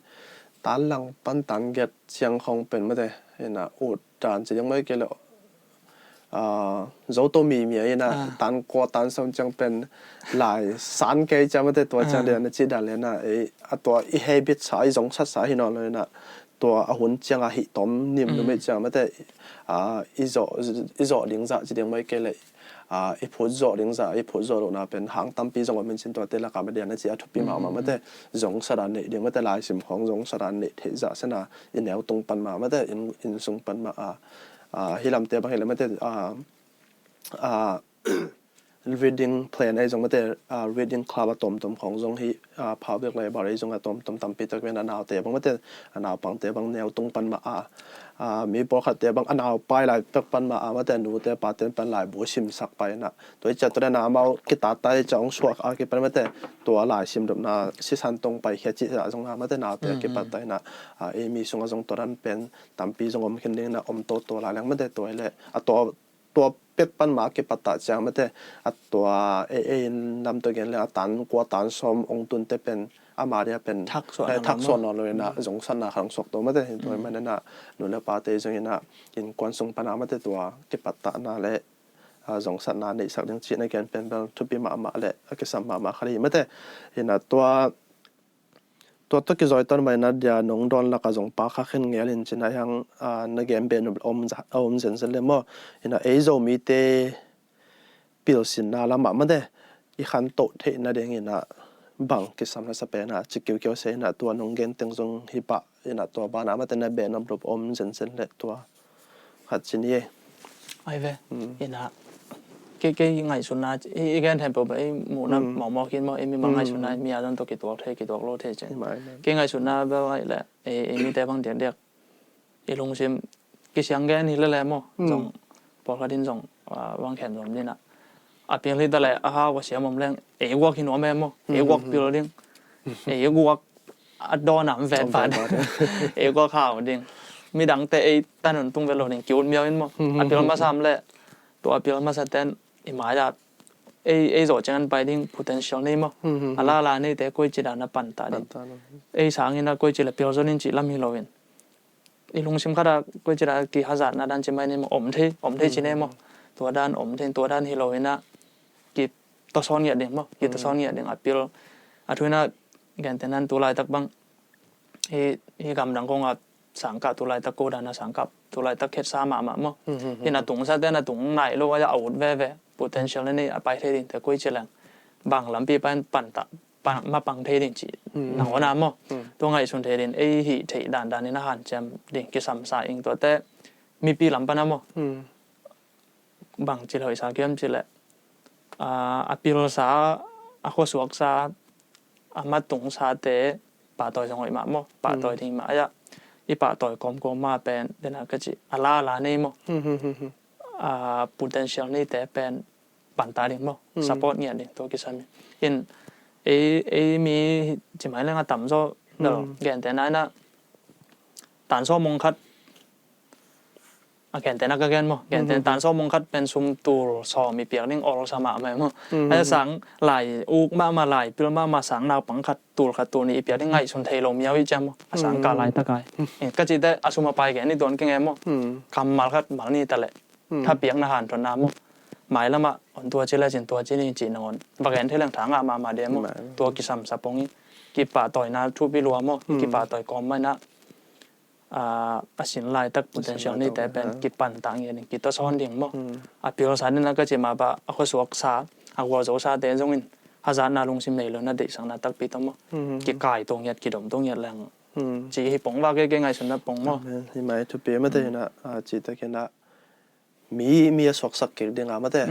ตันหลังปั้นตันเก็ดเชียงคงเป็นมาแต่เห็นอ่ะอุดจานจะยังไม่เกี่ยวเราตัวมีเห็นอ่ะตันกว่าตันสองจังเป็นหลายสารเกย์จะมาแต่ตัวจังเดียนจีดันเลยนะตัวอีเฮบิตสายสองชัดสายเห็นเลยนะตัวหุ่นจังหิตอมนิ่มไม่จังมาแต่อีโจลิงซ่าจะยังไม่เกี่ยวเลยอีพูดโจลิงซ่าอีพูดโจลูน่ะเป็นหางตั้มปีจงว่ามันเป็นตัวเตละกับมาเดียนนั่นจะทุบปีมาแต่จงสระเนี่ยเดี๋ยวมาแต่ลายสิมของจงสระเนี่ยเทจะเสนาอินแนวตรงปันมาแต่อินทรงปันมาฮิลำเตะบางฮิลำมาแต่reading plan ไอ้จงมาแต่reading club ตอมของจงที่พาวเบิกเลยบอกไอ้จงตอมตั้มปีตะเวนนาวเตะบางมาแต่นาวปังเตะบางแนวตรงปันมามีปอขัดเตะบางนาวไปหลายเปิกปันมามาแต่หนูเตะปาเตนปันหลายบัวชิมสักไปนะตัวจัดตัวน้ำเอากิตาไตจงสวกกิปันมาแต่ตัวหลายชิมดมนาสิสันตรงไปแค่จิตจงมาแต่นาวเตะกิปันไตนะมีสงจงตัวนั้นเป็นตั้มปีจงอมขึ้นเองนะอมตัวหลายแรงมาแต่ตัวเลยตัวเป็ดปันมาเก็บปัตตาจังมาแต่ตัวนำตัวเองเลยตันกว่าตันสมองตุนเตเป็นอามาเดียเป็นทักส่วนนอนเลยนะสงสันนะขังศกตัวมาแต่เห็นตัวมันนั่นนะหนูเลปาเตจังเห็นนะกินกวนสงปนามาแต่ตัวเก็บปัตตานาและสงสันนาในสักเรื่องจีนในการเป็นทุบปีมาและก็สัมมาคดีมาแต่เห็นนะตัวตะกี้จอยตอนไปนัดยาหนงดอนละก็ส่งปากขึ้นเงี้ยลินจินะยังนักเกมเป็นอมเซนเซนเลยมั้งเห็นนะโจมีเตปิลสินนาละมาเดอีขันโตเทนะเด้งเห็นนะบังกิสามนะสเปนะจิเกี่ยวเสียนะตัวหนงเกนเต็งจงฮิปะเห็นนะตัวบ้านมาแต่นะเบนอมรูปอมเซนเซนเลยตัวขัดจินี่ไอ้เว้เห็นนะเก่งไงสุนัขอีกแค่แทนปุ๊บไอ้หมูน้ำหมอกินมั้งไอ้มีบางไงสุนัขมีอะไรตัวกี่ตัวโลเทเจนเก่งไงสุนัขแบบว่าแหละมีแต่บางเดียกไอ้ลงชิมกี่เสียงแกนี่แหละมั้งจงพอเขาดินจงวางแขนจงนี่นะเพียงที่แต่ละว่าเสียมุมแรงวักหินหัวแม่มั้งวักพิโรดิ้งวักดอนหนามแฝดวักข้าวดิ้งมีดังแต่ตันหนุนตุ้งเวลาเนี่ยกิ้วเมียวเห็นมั้งพิโรมาซ้ำเลยตัวพิโรมาสเตนหมายจากโจจังไปดิ้ง potential นี่มั้งลานี่แต่กุยจีดานะปันตาดิ้งสางนี่นะกุยจีละพิโรนี่จีลำฮิโลวินลงชิมข้ากุยจีดากี่ฮัจัดนะดันจิไม่เนี่ยมั้งอมเทจีเนี่ยมั้งตัวด้านอมเทตัวด้านฮิโลวินนะกี่ตัวซ้อนเงี้ยดิ้งมั้งกี่ตัวซ้อนเงี้ยดิ้งพิโรทุยนะแกนแต่นั้นตัวลายตักบังกำลังคงสังกัดตัวลายตะโกดานะสังกัดตัวลายตะเข็ดสามามั้งที่น่ะตุงซะแต่น่ะตุงไหนรู้ว่าจะเอาแว่ potential นี่ไปเทดินแต่กุยเจริญบางลำปีปั่นตะมาปังเทดินจีหนังวันนั้นมั้งตัวไงส่วนเทดินหิเทด่านนี่นะฮันจำดิ่งกิสัมสายเองตัวแต่มีปีลำปนะมั้งบางจิเลยสาเกมจิเลยปีโรสาข้อสวกสามาตุงซาเตป่าต่อยจังหวะมั้งป่าต่อยทิ้งมาอ่ะอีป่าต่อยกอมมาเป็นเดี๋ยวนะก็จีลานี่มั้งpotential นี่แต่เป็นปันตาเดียมั้ง support เนี่ยเดียตัวกิสันเห็นมีจิหมายเรื่องต่ำโซ่เดี๋ยวแกนแต่นั้นนะตันโซ่มงคัดแกนแต่นักแกนมั้งแกนแต่ตันโซ่มงคัดเป็นซุมตูสอมีเปียกนิ่งออร์สมาไหมมั้งไอ้สังไหลอุกมาไหลเปลือกมาสังนาวปังคัดตูนี่เปียกนิ่งไงส่วนเทลมยาวอีจังมั้งสังกาไหลตะไคร้ก็จีได้อาสุมาไปแกนี่โดนแกงมั้งคำมาคัดมานี่แต่ละถ้าเปียกนาหารทนน้ำมั้งหมายแล้วมาตัวเจริญตัวเจนี่จีนงอนบางแกนที่เรื่องทางมาเดียมั้งตัวกิสัมสับปงนี้กีป่าต่อยนาทุบพิรัวมั้งกีป่าต่อยกอมไม่นะสินลายตัก potential นี่แต่เป็นกีปั่นต่างอย่างนี้กีตัวซ้อนดิ่งมั้งพิโรสานี่นะก็จะมาบ่ข้อสวกษาวัวโจซาเตจงอินฮัจานาลงซิมเลยแล้วนั่นเด็กสังนาตักปีตั้มมั้งกีไก่ตรงยัดกีดมตรงยัดแรงจีปงว่าเก่งไงสุนัขปงมั้งที่หมายทุบปีไม่ได้นะจีตะเกียนะ มีสวกสักเกิดงามาแต่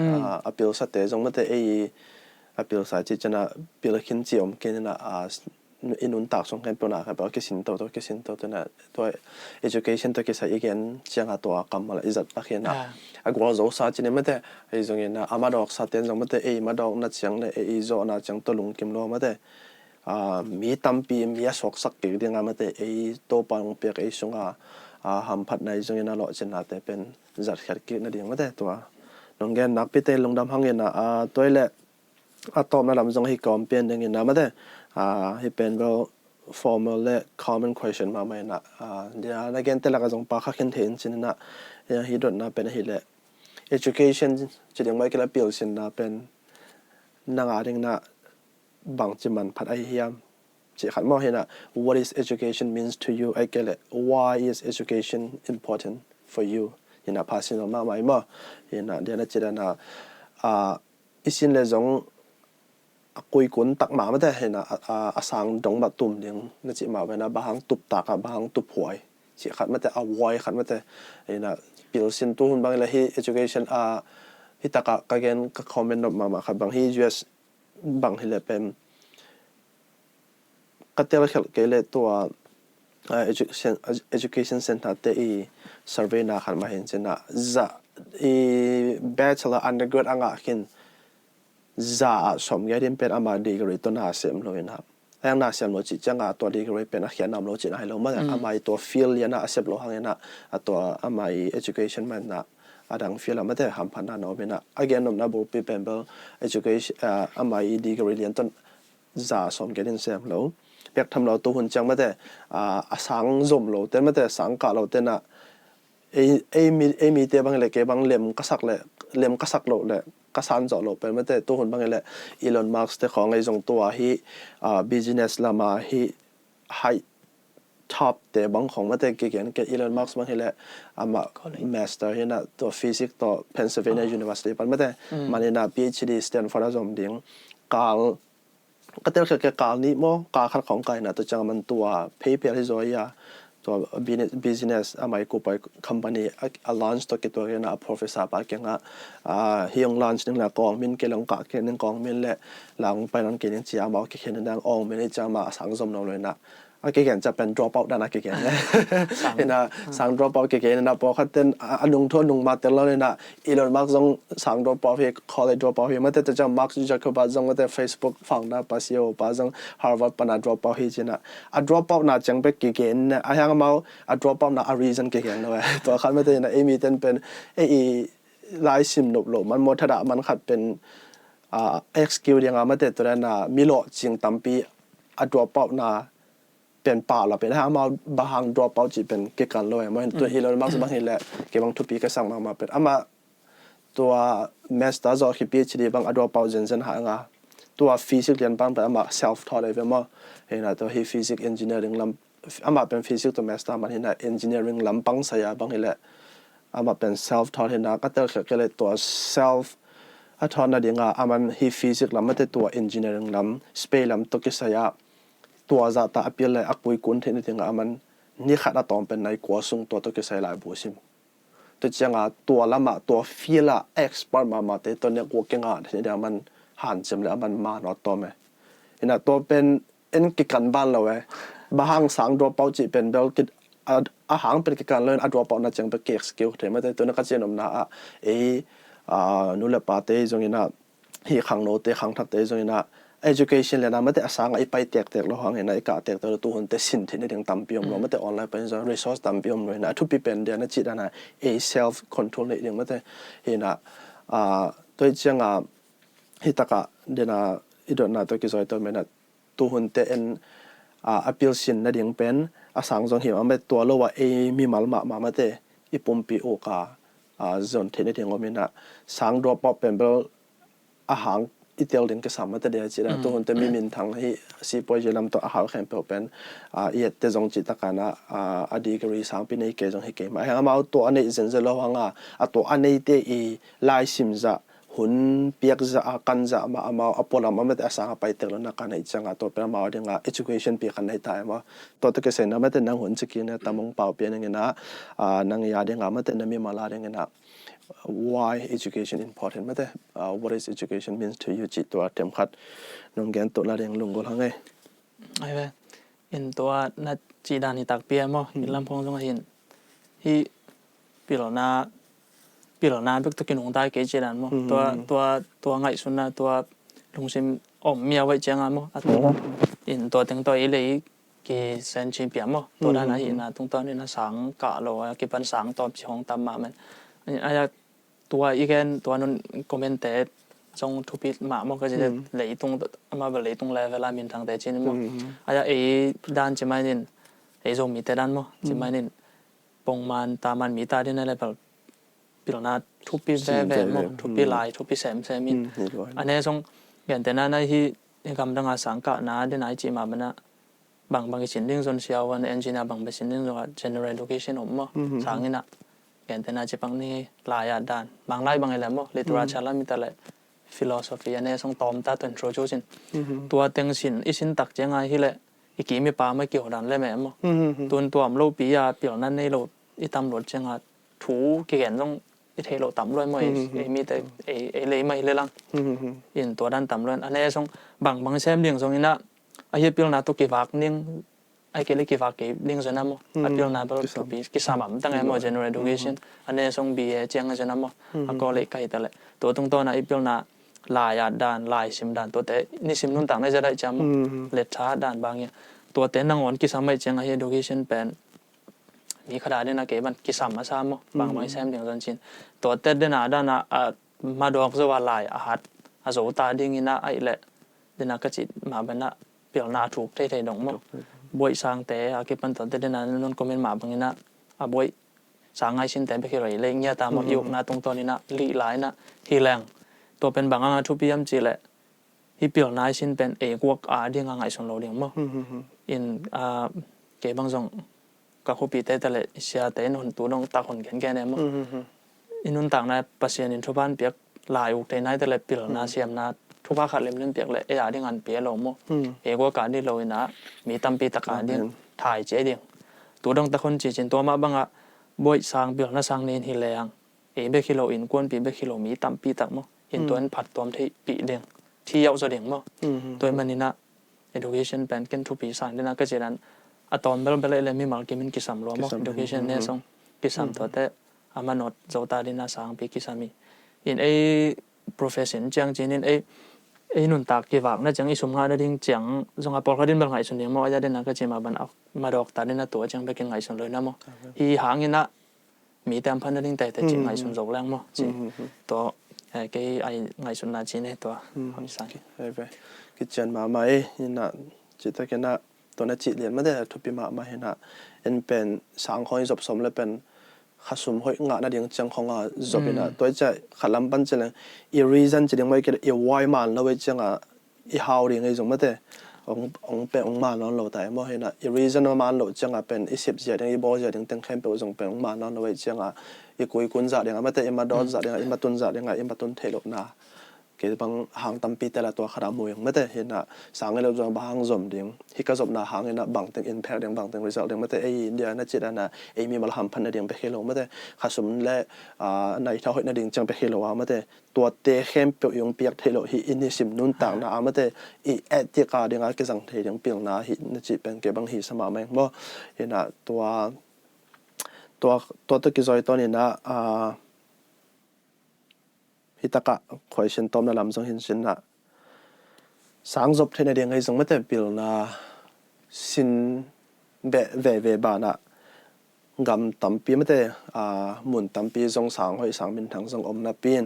อพิลสัตเตจงมาแต่อพิลสายจิจนะพิลขินจิอมเกนนะอินุนตักสงกันปนาครับบอกกิสินโตตัวนะตัว education ตัวกิสายอีกนเชียงตัวกำมาละอิจัดปักเห็นนะกว่าโจสาจินมาแต่ไอ้จงเห็นนะอามาดอกสัตเตจงมาแต่มาดอกนัดเชียงเลยโจนัดเชียงตัวลุงกิมโลมาแต่มีตั้มปีมีสวกสักเกิดงามาแต่ตัวปังเปียกสงหำพัดในจงเห็นนะหล่อเจนนะแต่เป็นจัดขัดกินนั่นเองมาแต่ตัวลงแกนนักพิเตลงดำหังเห็นนะตัวเละตอมนะลำจงให้กอมเปลี่ยนอย่างเงี้ยนะมาแต่ให้เป็นแบบ formal และ common question มาไหมนะเดี๋ยวนักเรียนแต่ละก็จงปากขันเทนสินะอย่างที่โดนนะเป็นให้เละ education จะยังไม่กี่ละเปลี่ยนสินะเป็นนางอาเรื่องนะบางจิมันพัดไอเฮียมจะขัดมองเห็นนะ what is education means to you ไอเกล why is education important for you เห็นนะภาษาเรามาไหมมั้งเห็นนะเดี๋ยวนักเรียนนะอีสินเลยจงคุยกันตักมาไม่ได้เห็นนะสังดงบัดตุ่มเดียงนั่นจิมาเวนะบางตุบตากบางตุบหวยสิขัดไม่ได้why ขัดไม่ได้เห็นนะเปลี่ยนสินตัวบางเลยที่ educationที่ตากก็เกณฑ์ก็คอมเมนต์มาขัดบางที่ US บางที่เลยเป็นก็เตลเกลตัว education center เตอี survey นะขัดมาเห็นสินะจะbachelor undergrad อ่างกินจะสมยัยเรียนเป็นอามาดีกรีตัวน่าเสียมเลยนะครับยังน่าเสียมโลจิจังตัวดีกรีเป็นนักเขียนนำโลจินะให้เราเมื่ออามาตัว field ยันน่าเสียบโลหังยันน่ะตัวอามา education มันน่ะดัง field ไม่ได้หำพันน่ะเนาะเป็นน่ะ again นำนับบุปเป็นแบบ education อามาดีกรีเรียนต้นจะสมยัยเรียนเสียมโลเปียกทำเราตัวหุ่นจังไม่ได้สังสมโลแต่ไม่ได้สังกาเราแต่น่ะมีเตะบางเลยเก็บบางเล่มกษักเลยเล่มกษักโลเลยก็สันจอลเป็นไม่แต่ตัวคนบางอย่างเลยอีลอนมาร์กส์แต่ของไอ้จงตัวที่business ละมาที่ high top แต่บางของไม่แต่เกี่ยงกับอีลอนมาร์กส์บางอย่างเลยมา master เห็นนะตัว physics ตัว Pennsylvania University เป็นไม่แต่มันเห็นนะ PhD Stanford จอมเดียงกาลก็เท่ากับกาลนี้มั้งกาลขัดของไกนะตัวจังมันตัว paper ที่จอยตัว business ไม่กูไป company launch ตัวกี่ตัวเรียนprofessor ปากเก่งฮียง launch นึงละกองมินเกลังกะเกนึงกองมินละหลังไปนั้นเกนึงจีอามาเกนึงดังอองมินจะมาสังสมน้องเลยนะเกจะเป็น drop out ได้นะเกนะเห็นนะสัง drop out เกนะพอเขาเต้นนุ่งทวนนุ่งมาเต้นแล้วเลยนะอีลอนมาร์กซงสัง drop out ให้ college drop out ให้มาเต้นจะมาร์กจะเขาบ้าซงมาเต้น Facebook ฟังนะภาษีโอบ้าซง Harvard ปน drop out ให้จีนะdrop out น่ะจังเป็นเกนะยังมาdrop out น่ะ reason เกนะเว้ยตัวเขาไม่เต้นนะมีเต้นเป็นลายซิมหลบมันหมดถ้ามันขัดเป็นexcuse ยังไงมาแต่ตัวนั้นนะมีโลจริงตั้มปีdrop out นะเป็นป่าเราเป็นถ้ามาบาง drop out จีเป็นเกี่ยวกันเลยมันตัวอีลอนมัสก์บางทีแหละเกี่ยวกับทุกปีก็สั่งมาเป็นมาตัว master จอคิด PhD บาง drop out จนหายงาตัว physics เรียนบางเป็นมา self taught เลยเป็นมาเห็นนะตัว physics engineering ลำมาเป็น physics ตัว master มันเห็นนะ engineering ลำปังสายบางทีแหละมาเป็น self taught เห็นนะก็เตอร์ก็เลยตัว self taught นั่นเองมัน physics ลำไม่ได้ตัว engineering ลำ space ลำตัวกิสยาตัวจะตาอภิเลยอักปุยกุนเห็นเองมันนี่ขัดตอมเป็นในกัวซุงตัวกิสยาลายบุษิมตัวจังตัวละมาตัว feel expert มาแต่ตัวเนี่ยกัวเก่งเห็นเดียวมันหันจำเลยมันมาหนอตัวไหมเห็นนะตัวเป็นกิกันบ้านเราเว้ยบางสัง drop out จีเป็นเบลกิอาหารเป็นการเล่นอัดรอปเอาหน้าจังเป็นเก็กสกิลแต่ไม่ได้ตัวนักเรียนนำหน้านู่นแหละปาเต้จงยินะที่ขังโนเต้ขังทักเต้จงยินะ education เลยนะไม่ได้อาศัยไอ้ไปแตกเราหังเห็นไอ้กาแตกตัวตัวคนแต่สินที่นี่ถึงตั้มพิมพ์เราไม่ได้ออนไลน์เป็นจง resource ตั้มพิมพ์เลยนะทุกปีเป็นเดียนะจิตนะself control เลยยังไม่ได้เห็นนะตัวจังที่ตะกะเดียนะอีดนะตัวกิจวัตรตัวไม่นะตัวคนแต่appeal สินนั่นเองเป็นสังจงเห็นว่าไม่ตัวเราว่ามีมัลมาไม่ได้อีปุ่มปีโอกาส่วนที่นี่ที่เรามีนะสัง drop out เป็นแบบอาหารอีเทลเดนก็สามารถเดียร์จีนะตัวคนแต่มีมินทางที่ซีพอยจะนำตัวอาหารแข็งเป็นอีเแต่จงจิตกันนะดีกรีสังปีนี้เกจงให้เกมาให้มาเอาตัวอันนี้เซนเซอร์เราหังตัวอันนี้เตอีไลซิมจะหุ่นเปียกจะกันจะมาเอาพอเราไม่ได้อาศัยไปเตลนักการในจังหวะตัวเป็นมาเอาเรื่องeducation เปียกันในไทยมาตัวตะเกียบนะไม่ได้นั่งหุ่นสกินเนี่ยตามองเป่าเปียนอย่างเงี้ยนะนั่งยาเรื่องไม่ได้นั่งมีมาลาเรื่องนะ why education important ไม่ได้ what is education means to you จิตตัวเต็มขัดน้องแกนตัวละเรียงลุงก็ทั้งไงไอ้เว้ยอินตัวนัดจีดานิตักเปียมั้งอินลำพงสงหินที่ปีหลนาทุกตุกินหงได้เกจิดันมั้งตัวไงสุนนะตัวลุงซิมอมเมียไว้เจียงอ่ะมั้งอินตัวถึงตัวอีเลยกี่เซนชิมเปียมั้งตัวด้านไหนอินนะตรงตัวนี้นะสังกะโลกี่ปันสังตอบชิงตามมามันอันนี้ตัวอีกแกนตัวนั้นคอมเมนต์แต่จงทุบิมามั้งก็จะเลยตรงมาเลยตรงเลเวลามินทางแต่จีนมั้งอันนี้ไอ้ด้านจะไม่นินไอ้จงมีแต่ด้านมั้งจะไม่นินปงมันตามันมีตาที่นั่นเลยแบบปีหน้าทุบปีแว่มั้งทุบปีลายทุบปีแซมมินอันนี้จงอย่างแต่นั้นที่กำลังสังกัดนะที่ไหนจีมามันนะบางชิ้นดิ้งส่วนเชียววันเอนจิเนียร์บางชิ้นดิ้งส่วน general education ผมมั้งสังนี่นะอย่างแต่นั้นจีบางนี่ลายด้านบางไล่บางอะไรมั้ง literature แล้วมีแต่ละ philosophy อันนี้จงตอมตาตัว introduction ตัวเต็งสินอีสินตักเจ้าไงที่เลยอีกกี่มีปาไม่เกี่ยวดันเลยแม่มั้งตัวมโลปียาเปลี่ยนนั่นในโลอีตำรวจเจ้าไงถูเกี่ยนต้องอีเทโลต่ำด้วยมั้ยมีแต่เลยไม่เลยลังอินตัวด้านต่ำด้วยอันนี้จงบางเส้นเลี้ยงจงนี่นะไอ้เปลี่ยนน่ะตัวกี่วักนิ่งไอ้เกลี่ยกี่วักกี่เลี้ยงจนมั้งไอ้เปลี่ยนน่ะเป็นตัวปีกี่สามตั้งไงมั้ง general education อันนี้จงบีเจียงจนมั้งก็เลยใกล้แต่ละตัวตรงตัวน่ะไอ้เปลี่ยนน่ะลายด้านลายซิมด้านตัวแต่นี่ซิมนุ่นต่างได้จะได้จำเลทชาด้านบางอย่างตัวเต้นนั่งอ่อนกี่สมัยเจียงไอ้ education เป็นมีขนาดนี้นะเก็บมันกี่สามมาซ้ำมั้งบางเส้นเลี้ยงจนชินตัวเต้นด้านด้านน่ะมาดอกจะว่าลายอาหารอาโซตาดิ้งนะไอ้เละเดนักจิตมาเป็นนะเปลี่ยนนาถูกเท่ๆดงมั้งบวยสังแต่อาเก็บปันตอนเดนันนนคอมเมนต์มาบางนะบวยสังไงชินแต่ไปกี่ไรเลยเงี้ยตามมาอยู่นะตรงตอนนี้นะลีหลายนะฮีแรงตัวเป็นบางงานทุบยัมจีแหละที่เปลี่ยนนาชินเป็นเอกวักดิ้งไงส่วนเราเดียงมั้งอินเก็บบางส่งก็คุปีแต่ละเสียแต่นนตัวน้องตาคนแก่ๆเนี่ยมั้งอินนนต่างนะปัสยานินทุบ้านเปียกลายอุกแต่ไหนแต่ละเปลี่ยนนาเสียมนาทุกภาคขัดเล่มเปียกเลยที่งานเปียลงมั้งเอกว่าการที่เรานะมีตั้มปีตะการดิ้งถ่ายเจ๊ดิ้งตัวดงตะคนจีจินตัวมาบังอ่ะบ่อยสร้างเปลี่ยนนะสร้างเน้นฮิเลงเบคิโลอินกวนปีเบคิโลมีตั้มปีตักมั้งอินตัวนั้นผัดตัวที่ปีเด้งที่ยาวจะเด้งมั้งตัวมันนี่นะ education เป็นกันทุกปีสั่งด้วยนะก็จะนั้นอะตอนเบลเลยมีมาร์กิมินกิสามล้อมั้ง education เนี่ยส่งกิสามตัวแต่อามันอดเจ้าตาดินะสร้างปีกิสามีอินprofession จังจีนินนุ่นตากกี่วักนะจังอีสมงานดิ้งจังจงอาปอลเขาดิ้งเป็นไงส่วนเดียวมั้งอาจจะดิ้งนักจีมาบันเอามาดอกตาดิ้งนะตัวจังไปกินไงส่วนเลยนะมั้งหางอินนะมีแต่พันดิ้งแต่จีไงส่วนโจแรงมั้งจีตัวไงส่วนนาจีเนี่ยตัวเขาไม่ใช่ไปกิจการมาใหม่อินนะจิตตะกันนะตัวนั้นจิตเรียนไม่ได้ทุบปีมาเห็นนะเป็นสังของจบสมเลยเป็นข้าสมหอยงานนั่นเองจังของจบนะตัวจะขัดลำบันจะเลยอีรีซันจะเรียกว่าเกี่ยวกับวายมันแล้วไว้จังอีฮาวเรียงไอ้สมมติเป็นมันนั่นเราแต่เมื่อเห็นนะอีรีซันมันเราจังเป็นอีสิบเจ็ดอีบอลเจ็ดตั้งแคมป์เป็นส่งเป็นมันนั่นเราไว้จังอีกุยกุนจัดเรียงไม่แต่อีมาดอจัดเรียงอีมาตุนจัดเรียงอีมาตุนเทลนะเกี่ยวกับบางตั้มปีแต่ละตัวขนาดมวยไม่แต่เห็นนะสังเราจะบางจมเดียงที่กระสอบหน้าหางเห็นนะบางตั้งอินแพคเดียงบางตั้งรีเซลเดียงไม่แต่เดียน่าจิตนะมีมาลำพันเดียงไปเฮโลไม่แต่ข้าสมและในท้าหอยนั่นเดียงจังไปเฮโลไม่แต่ตัวเตะเข้มเปียงเปียกเฮโลฮีอินนิสิมนุ่นต่างนะไม่แต่เอติกาเดียงก็สังเทเดียงเปียงนะฮีน่าจิตเป็นเกี่ยวกับบางฮีสมาแมงบ่เห็นนะตัวกิจอยตัวนี้นะฮิตากะคอยเช่นต้มน้ำลำส่งหินเช่นน่ะสังจบเทนเดียงไงส่งไม่แต่ปิลนะสินเวบานะกำตั้มปีไม่แต่หมุนตั้มปีส่งสังหอยสังเป็นทั้งส่งอมนับปีน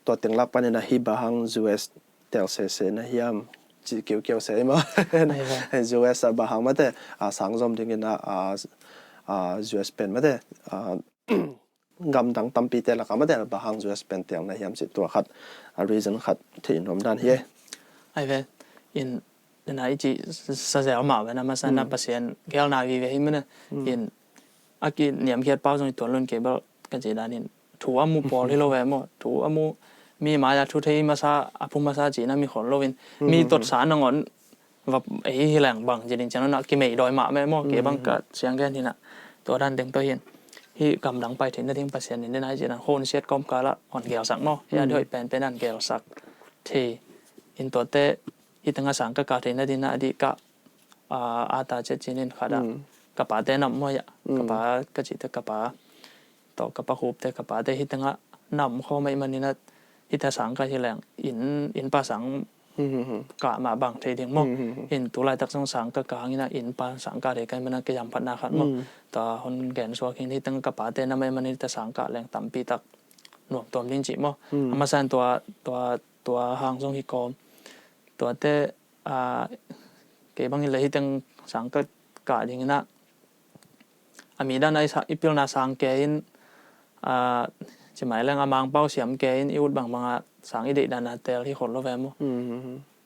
ตัวเต็งลักปันนะฮิบะฮังจูเอสเตลเซเซนะฮิมจีเกี่ยวเซมาจูเอสบะฮังไม่แต่สังจบเดียงนะจูเอสเป็นไม่แต่กำดังตั้มปีแต่ละก็ไม่ได้บางครั้งจะเป็นเตียงในยามจิตตัวขัดreason ขัดที่นมด้านเฮียไอ้เว้ยอินไหนจีเสียมาเว้ยนะมาสันนับเปอร์เซ็นต์แค่นาวีเว้ยมันอินอากิเนี่ยมเขียนเป้าตรงตัวลุ่นเก็บกันจีด้านนี้ถูอามูปอลที่เราเว้ยมั้งถูอามูมีมาจากทุเทียมาซาอาภูมาซาจีน่ะมีคนเราเว้ยมีตดสารนงอนว่าแหล่งบางจีดินจังนั้นกิเมย์ดอยมาแม่มั้งเก็บบังกัดเสียงแค่นี้น่ะตัวด้านเต็งตัวเห็น hi kam dang pai thin na ding pasien in na jin hon set kom kala on gel sak mo ya doi pen pen an gel sak the in to te hi tanga sang ka thin na din na di ka ata che chinin khada ka pa te nam mo ya ka pa ka chi te ka pa to ka pa khup te ka pa te hi tanga nam kho mai manina hi ta sang ka hi lang in pa sang ka ma bang the ding mo in tu lai tak song sang ka ina in pa sang ka re kai mana ke jam phat na khat mo ta hon gen so kin hi tang ka pa te na mai mani ta sang ka leng tam pi tak nuam tom ding chi mo ama sanตัวหางทรงฮิกอมตัวเตเก็บบางทีเลยที่ตั้งสังกัดกาอย่างนี้นะมีด้านในอีพิลนาสังเกอินจะหมายเรื่องมังเป้าเสียมเกอินอีอุดบางสังอีเดดานาเตลที่คนละแวม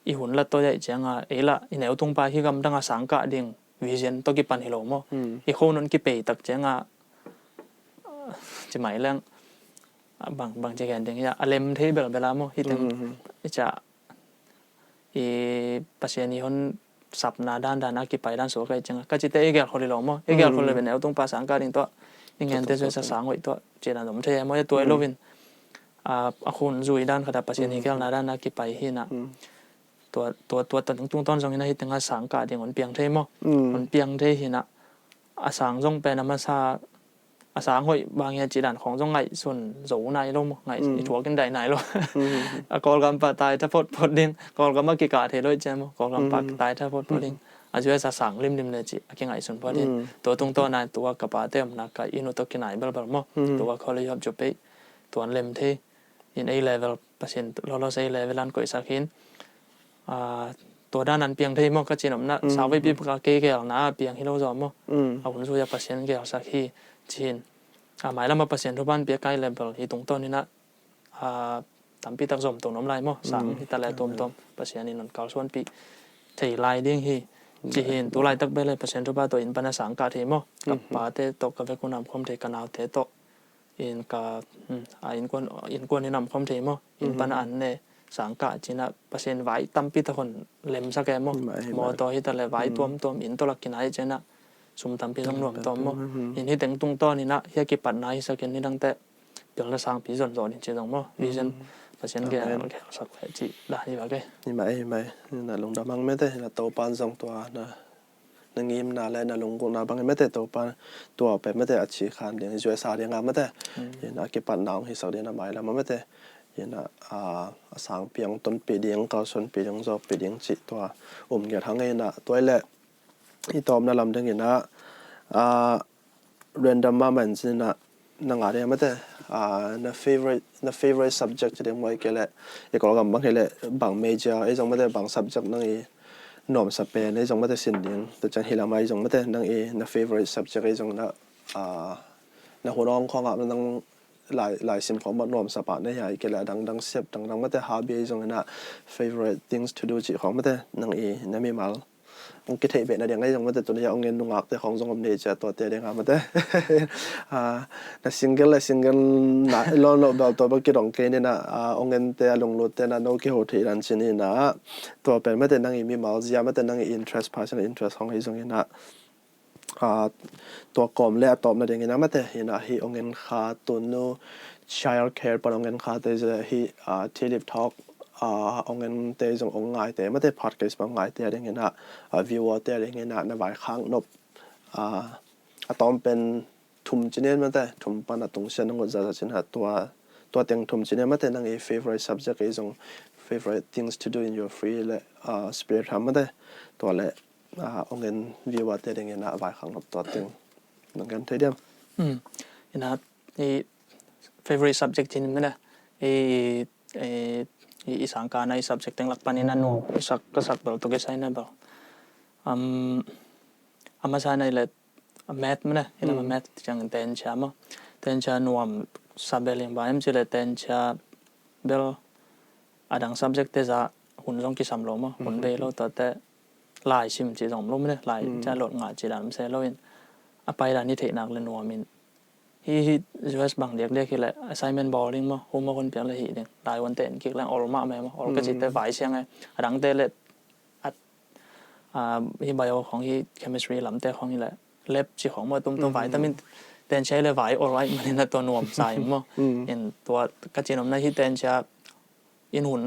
อีหุ่นละตัวใหญ่เจียงละอีเหนียวตรงไปที่กำลังสังกัดดิ่งวิเชียนตัวกิปันฮิโลโมอีคนนั้นกิเปตักเจียงจะหมายเรื่องบางเจกันอย่างเงี้ยอารมณ์ที่เวลาโมที่ตั้งจะปัจจัยนี้คนสับนาด้านนักกิไปด้านโสกจังก็จิตเอกคนเลยหรอโมเอกคนเลยเป็นแนวตรงภาษาอังกฤษตัวยังไงแต่ส่วนภาษาอังกฤษตัวเจริญสมเทโมจะตัวโลวินคนจุยด้านขณะปัจจัยนี้ก็นาด้านนักกิไปที่น่ะตัวตรงต้นตรงนี้นะที่ตั้งภาษาอังกฤษอย่างคนเปียงเทโมคนเปียงเทที่น่ะอาสังทรงเป็นธรรมชาอาสาหอยบางอย่างจีดันของจงไงส่วนสูงในลมไงถั่วกันได้ไหนลมกอลกำปะตายถ้าพดดิ้งกอลกำมากิกาเทโรเจมกอลกำปะตายถ้าพดดิ้งอาจจะจะสั่งริมเลยจีกินไงส่วนพอดิ้งตัวตรงตัวนายตัวกับปะเต็มนักอินุตกินไหนเบลมั้งตัวคอลเลยจบไปตัวเล็มเทอินA level เปอร์เซ็นต์เราใช้ level นั้นก็อีกสักหินตัวด้านนั้นเพียงเทมั้งก็จีนน่ะสาวไปปีกเกลนะเพียงที่เราจอมมั้งเอาผลสุยาเปอร์เซ็นต์เกลสักทีจีนหมายแล้วมาเปอร์เซ็นต์ทุกบ้านเปียใกล้เลเวลที่ตรงต้นนี่นะทำปีตักสมตรงน้ำลายมั้งสั่งที่ตะแลต้มเปอร์เซ็นต์นี่นนเก่าส่วนปีที่ลายเด้งที่จีเห็นตัวลายตักไปเลยเปอร์เซ็นต์ทุกบ้านตัวอินปันสังกัดที่มั้งกับป่าเตะตกกับเวกุนำคมเทกันเอาเตะตกอินกับอินกวนนี่นำคมเทมั้งอินปันอันเนี่ยสังกัดจีน่ะเปอร์เซ็นต์ไว้ตั้มปีตะคนเล็มสักแกมั้งมอตัวที่ตะแลไว้ตัวอินตัวลักกินอะไรจีน่ะสมตั้มปีต้องรวมตัวมั้งอินที่แต่งตรงต้นนี่นะที่กิปัดนายสักแกนี่ตั้งแต่เดี๋ยวเราสร้างปีส่วนนี่จีตรงมั้งวิจันเปอร์เซ็นต์แกสักแค่จีได้ยี่ว่าแกนี่ไม่น่ะลงดามังไม่ได้น่ะโตปานสองตัวน่ะนังยิ้มน่ะและน่ะลงกูน่ะบางไม่ได้โตปานตัวไปไม่ได้อัดฉีคันเดี๋ยวช่วยสาเดียงไม่ได้เห็นน่ะกิปัดน้องที่สักเดียน่ะหมายแล้วมันไม่ได้เห็นน่ะสร้างเปียงต้นปีเดียงเก่าส่วนปีเดียงจบปีเดียงจิตัวเกี่ยวทั้งเงินน่ะตัวแหละที่ตอมน่ะลำถึงเห็นน่ะrandom moments na nangare mate na favorite subject de moi kele e ko gam bang hele bang major e jong mate bang subject nang e nom sa pe ne jong mate sin ding to chan hila mai jong mate nang e na favorite subject e jong na horong khong a nang lai sim khom ba nom sa pa ne ya kele dang sep dang mate hobby e jong na favorite things to do chi khom mate nang e na mi malองค์กิเทเบนะเดียงไงจังมันแต่ตัวนี้องค์เงินนุ่งอักแต่ของจงกรมเดชตัวเตะเดียงมันแต่แต่ซิงเกิลน่ะลองแบบตัวบักกิดองเกนี่นะองค์เงินแต่ลงรถแต่นะโนเกโฮเทรันชินี่นะตัวเป็นไม่แต่นั่งมีมาลจีไม่แต่นั่งinterest passion interest ของไอ้ตรงนี้นะตัวกลมและตอบนะเดียงนะไม่แต่เห็นนะที่องค์เงินขาตัวนู้ child care ปนองค์เงินขาแต่จะที่TLIP talkองเงินเตยจงองง่ายแต่ไม่ได้พอดแคสต์บางง่ายแต่ยังไงนะวิวแต่ยังไงนะในหลายครั้งนบตอนเป็นทุ่มจีเนียนมันแต่ทุ่มปนตรงเส้นของจะชินหาตัวเต็งทุ่มจีเนียนมันแต่นั่งfavorite subject จง favorite things to do in your free และspare time มันแต่ตัวและองเงินวิวแต่ยังไงนะหลายครั้งนบตัวเต็งเหมือนกันเท่าเดิมนะนี่ favorite subject จริงไหมนะisang ka na subject ng lakpanin na no kasak bal to gesay na bal amasana ilet math mana ina math jang ten cha nuam sabeling ba em chile ten cha bel adang subject te za hun jong ki sam lo ma hun be lo ta te lai sim chi jong lo ne lai cha lot nga chi dam se lo in apai da ni the nak le nuamin hi just bangเรียกคือแหละ assignment boring มั้งโฮมคนเปียงเลยหิเนี่ยหลายวันเต้นคิดแล้วออลมาไหมมั้งออลก็จิตแต่ฝ่ายเสียงไงดังเต้เลยที่ bio ของที่ chemistry ลำเต้ของนี่แหละเล็บจีของมาตุ้มฝ่ายแต่มิน เต็นใช้เลยไหว alright มันนี่นะตัวหน่วมใส่มั้งเห็นตัวกระจินอมนะที่เต็นจะอินหุ่น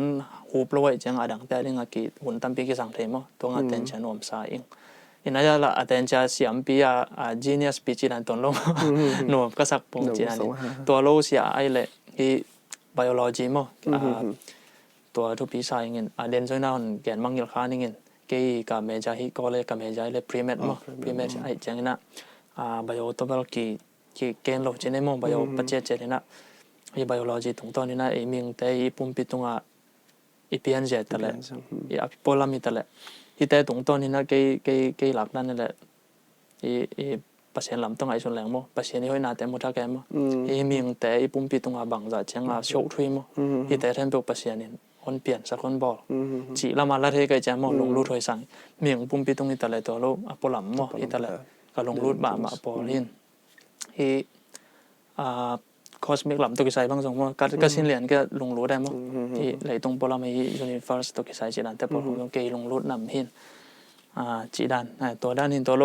หูปลอยจังอาดังแต่เรื่องอากีหุ่นตั้มปีกิสังเทมั้งตัวงานเต็นจะหน่วมใส่อิงอินนั้นจะละเต็นจะเสียมปีgenius ปีจีนันตัวลงหน่วมก็สักปุ่งจีนันตัวโลเสียไอเลยที่ biology มั้งตัวทุกปีใส่เงินเด่นส่วนนั้นแกนมังยลคานี่เงินกี่กับเมจ่าฮิก็เลยกับเมจ่าเลย pre-med มั้ง pre-med ไอจังนะbio ตัวเรากี่เกณฑ์โลจินมั้ง bio ปัจเจกเจนะไอ้ biology ตรงตอนนี้นะไอ้มิงแต่ไอ้ปุ่มปิดตรงไอ้เพียนเจตเลยไอ้อภิปรายมิตรเลยที่แต่ตรงตอนนี้นะกี่หลักนั่นแหละไอ้ปัจเจกลำต้องไอ้ส่วนแรงมั้งปัจเจกนี่ห้อยนาแต่หมดท่าแกมั้งไอ้มิงแต่ไอ้ปุ่มปิดตรงบังจะเชียงโชว์ทุยมั้งที่แต่แทนเป็นปัจเจกนี่คนเปลี่ยนสักคนบอกจีละมาละเทก็จะมองลงรูดถอยสั่งเมียงปุ่มปิดตรงนี้แต่ละตัวโลอภิปรายมั้งที่แต่ละก็ลงรูดบามาปอลินที่คอสมิกลำตัวกิไซบางส่วนว่าก็สิ้นเหรียญก็ลงรูดได้มั้งที่ไหลตรงปอลามียูนิเวอร์สตัวกิไซจีดันแต่ปอลงเกยลงรูดนำหินจีดันตัวด้านหินตัวโล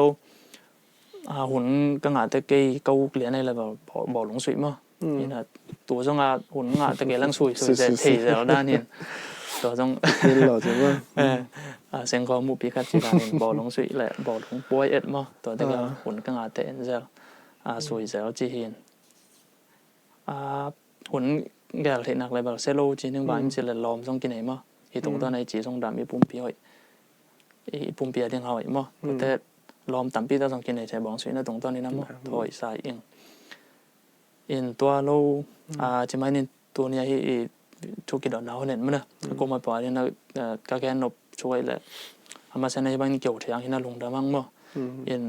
หุ่นก็งาตะเกยเกาเหรียญในระบบบ่อลงสุยมั้งนี่นะตัวจงหุ่นงาตะเกยลังสุยเทแล้วด้านหินตัวจงนี่หล่อจังว่าเสียงคอมูปีกัดจีดันบ่อลงสุยแหละบ่อลงป่วยเอ็ดมั้งตัวตะเกยหุ่นก็งาเตะเซลสุยเซลจีหินหุ่นแกลที่นักเลยแบบเซโลจีนึงบางมันจะเลยล้อมส่งกินไหนมั้งอีตรงตัวในจีส่งดำอีปุ่มปีหอยอีปุ่มปีเดียงหอยมั้งแต่ล้อมต่ำปีต้องส่งกินไหนใช้บองสุยนะตรงตัวนี้นะมั้งถอยสายอินตัวโลจะไม่เนี่ยตัวนี้ที่ทุกกิจดาวเห็นมั้ยนะก็มาปล่อยเนี่ยนะก็แค่นบช่วยเลยอามาเซนในบ้านเกี่ยวเถียงที่น่าลงดามั้งมั้งอิน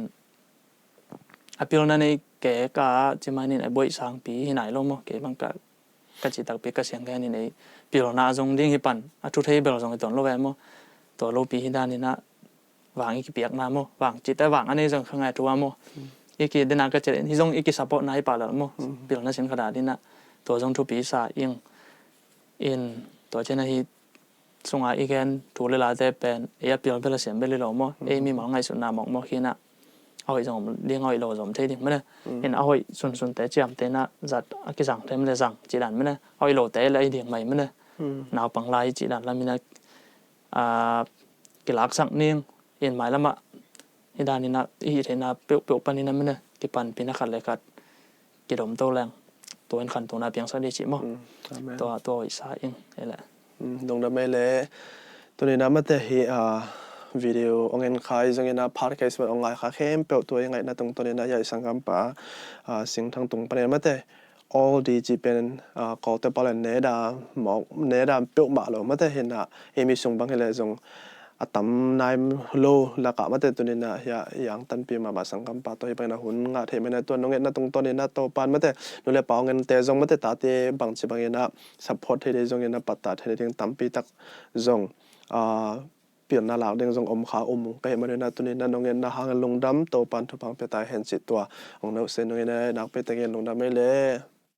อภิรนันในแกก็จะมาเนี่ยบ่อยสร้างปีที่ไหนลงมั้งแกบางก็จิตตักปีก็เสียงแค่นี้ในปีเราหน้าทรงดิ้งที่ปั่นทุกที่เบลทรงในตัวโลกแวมั้งตัวโลปีที่ด้านนี้นะวางอีกเปียกน้ำมั้งวางจิตแต่วางอันนี้ทรงข้างในตัวมั้งอีกเดินก็จะที่ทรงอีกซัพพอร์ตนายป่าแล้วมั้งปีเราหน้าเส้นขนาดนี้นะตัวทรงทุกปีสายอินตัวเจ้าหน้าที่ทรงอีกแค่ถูกเวลาแต่เป็นปีเราเป็นเสียงเป็นเลยหรอมั้งมีหมองไงสุดน้ำหมองมั้งขี้น่ะเอาอีกสองเลี้ยงเอาอีกโลสมเท่ดิมั้ยเนี่ยเห็นเอาอีกส่วนแต่เจียมแต่น่ะจัดกิสั่งแต่ไม่ได้สั่งจีดันมั้ยเนี่ยเอาอีกโลแต่เลยเลี้ยงใหม่มั้ยเนี่ยหนาวปังลายจีดันแล้วมีนะกิลักสั่งเนียงเห็นหมายแล้วมาที่ด้านนี้นะอีเห็นนะเปียวปันนี้นะมั้ยเนี่ยกิปันปีนักขัดเลยขัดกิดมโตแรงตัวเป็นขันตัวน่ะเพียงสักเดียวจิมั้งตัวอีสาเองนี่แหละดงดำไม่เลยตัวนี้นะมันจะวิดีโอองเงินขายจังเงินนะพาร์ทเคสมันองไงค่ะเข้มเปิดตัวยังไงนะตรงตัวนี้นะใหญ่สังกัมปะสิ่งทางตรงประเด็นมันจะ all ดีจีเป็นก็แต่ปอลเนดาหมอกเนดาเปิดมาแล้วมันจะเห็นนะมีส่งบางเลยส่งตั้มนายโลแล้วก็มันจะตัวนี้นะอย่างตันปีมาสังกัมปะตัวที่เป็นหุ่นงาเทมันตัวน้องเงินนะตรงตัวนี้นะตัวปานมันจะนู่นเลยปองเงินแต่ส่งมันจะตัดที่บางทีบางเงินนะ support ให้ได้ส่งเงินนะปัตตาให้ได้ถึงตั้มปีตักส่งเปลี่ยนนาหลักเด้งทรงอมขาอมไปมาเลยนะตัวนี้นะน้องเงินนะหางลงดำโตปันทุพังไปตายเห็นสิตัวของนักเซนน้องเงินนะนักไปแต่เงินลงดำไม่เลย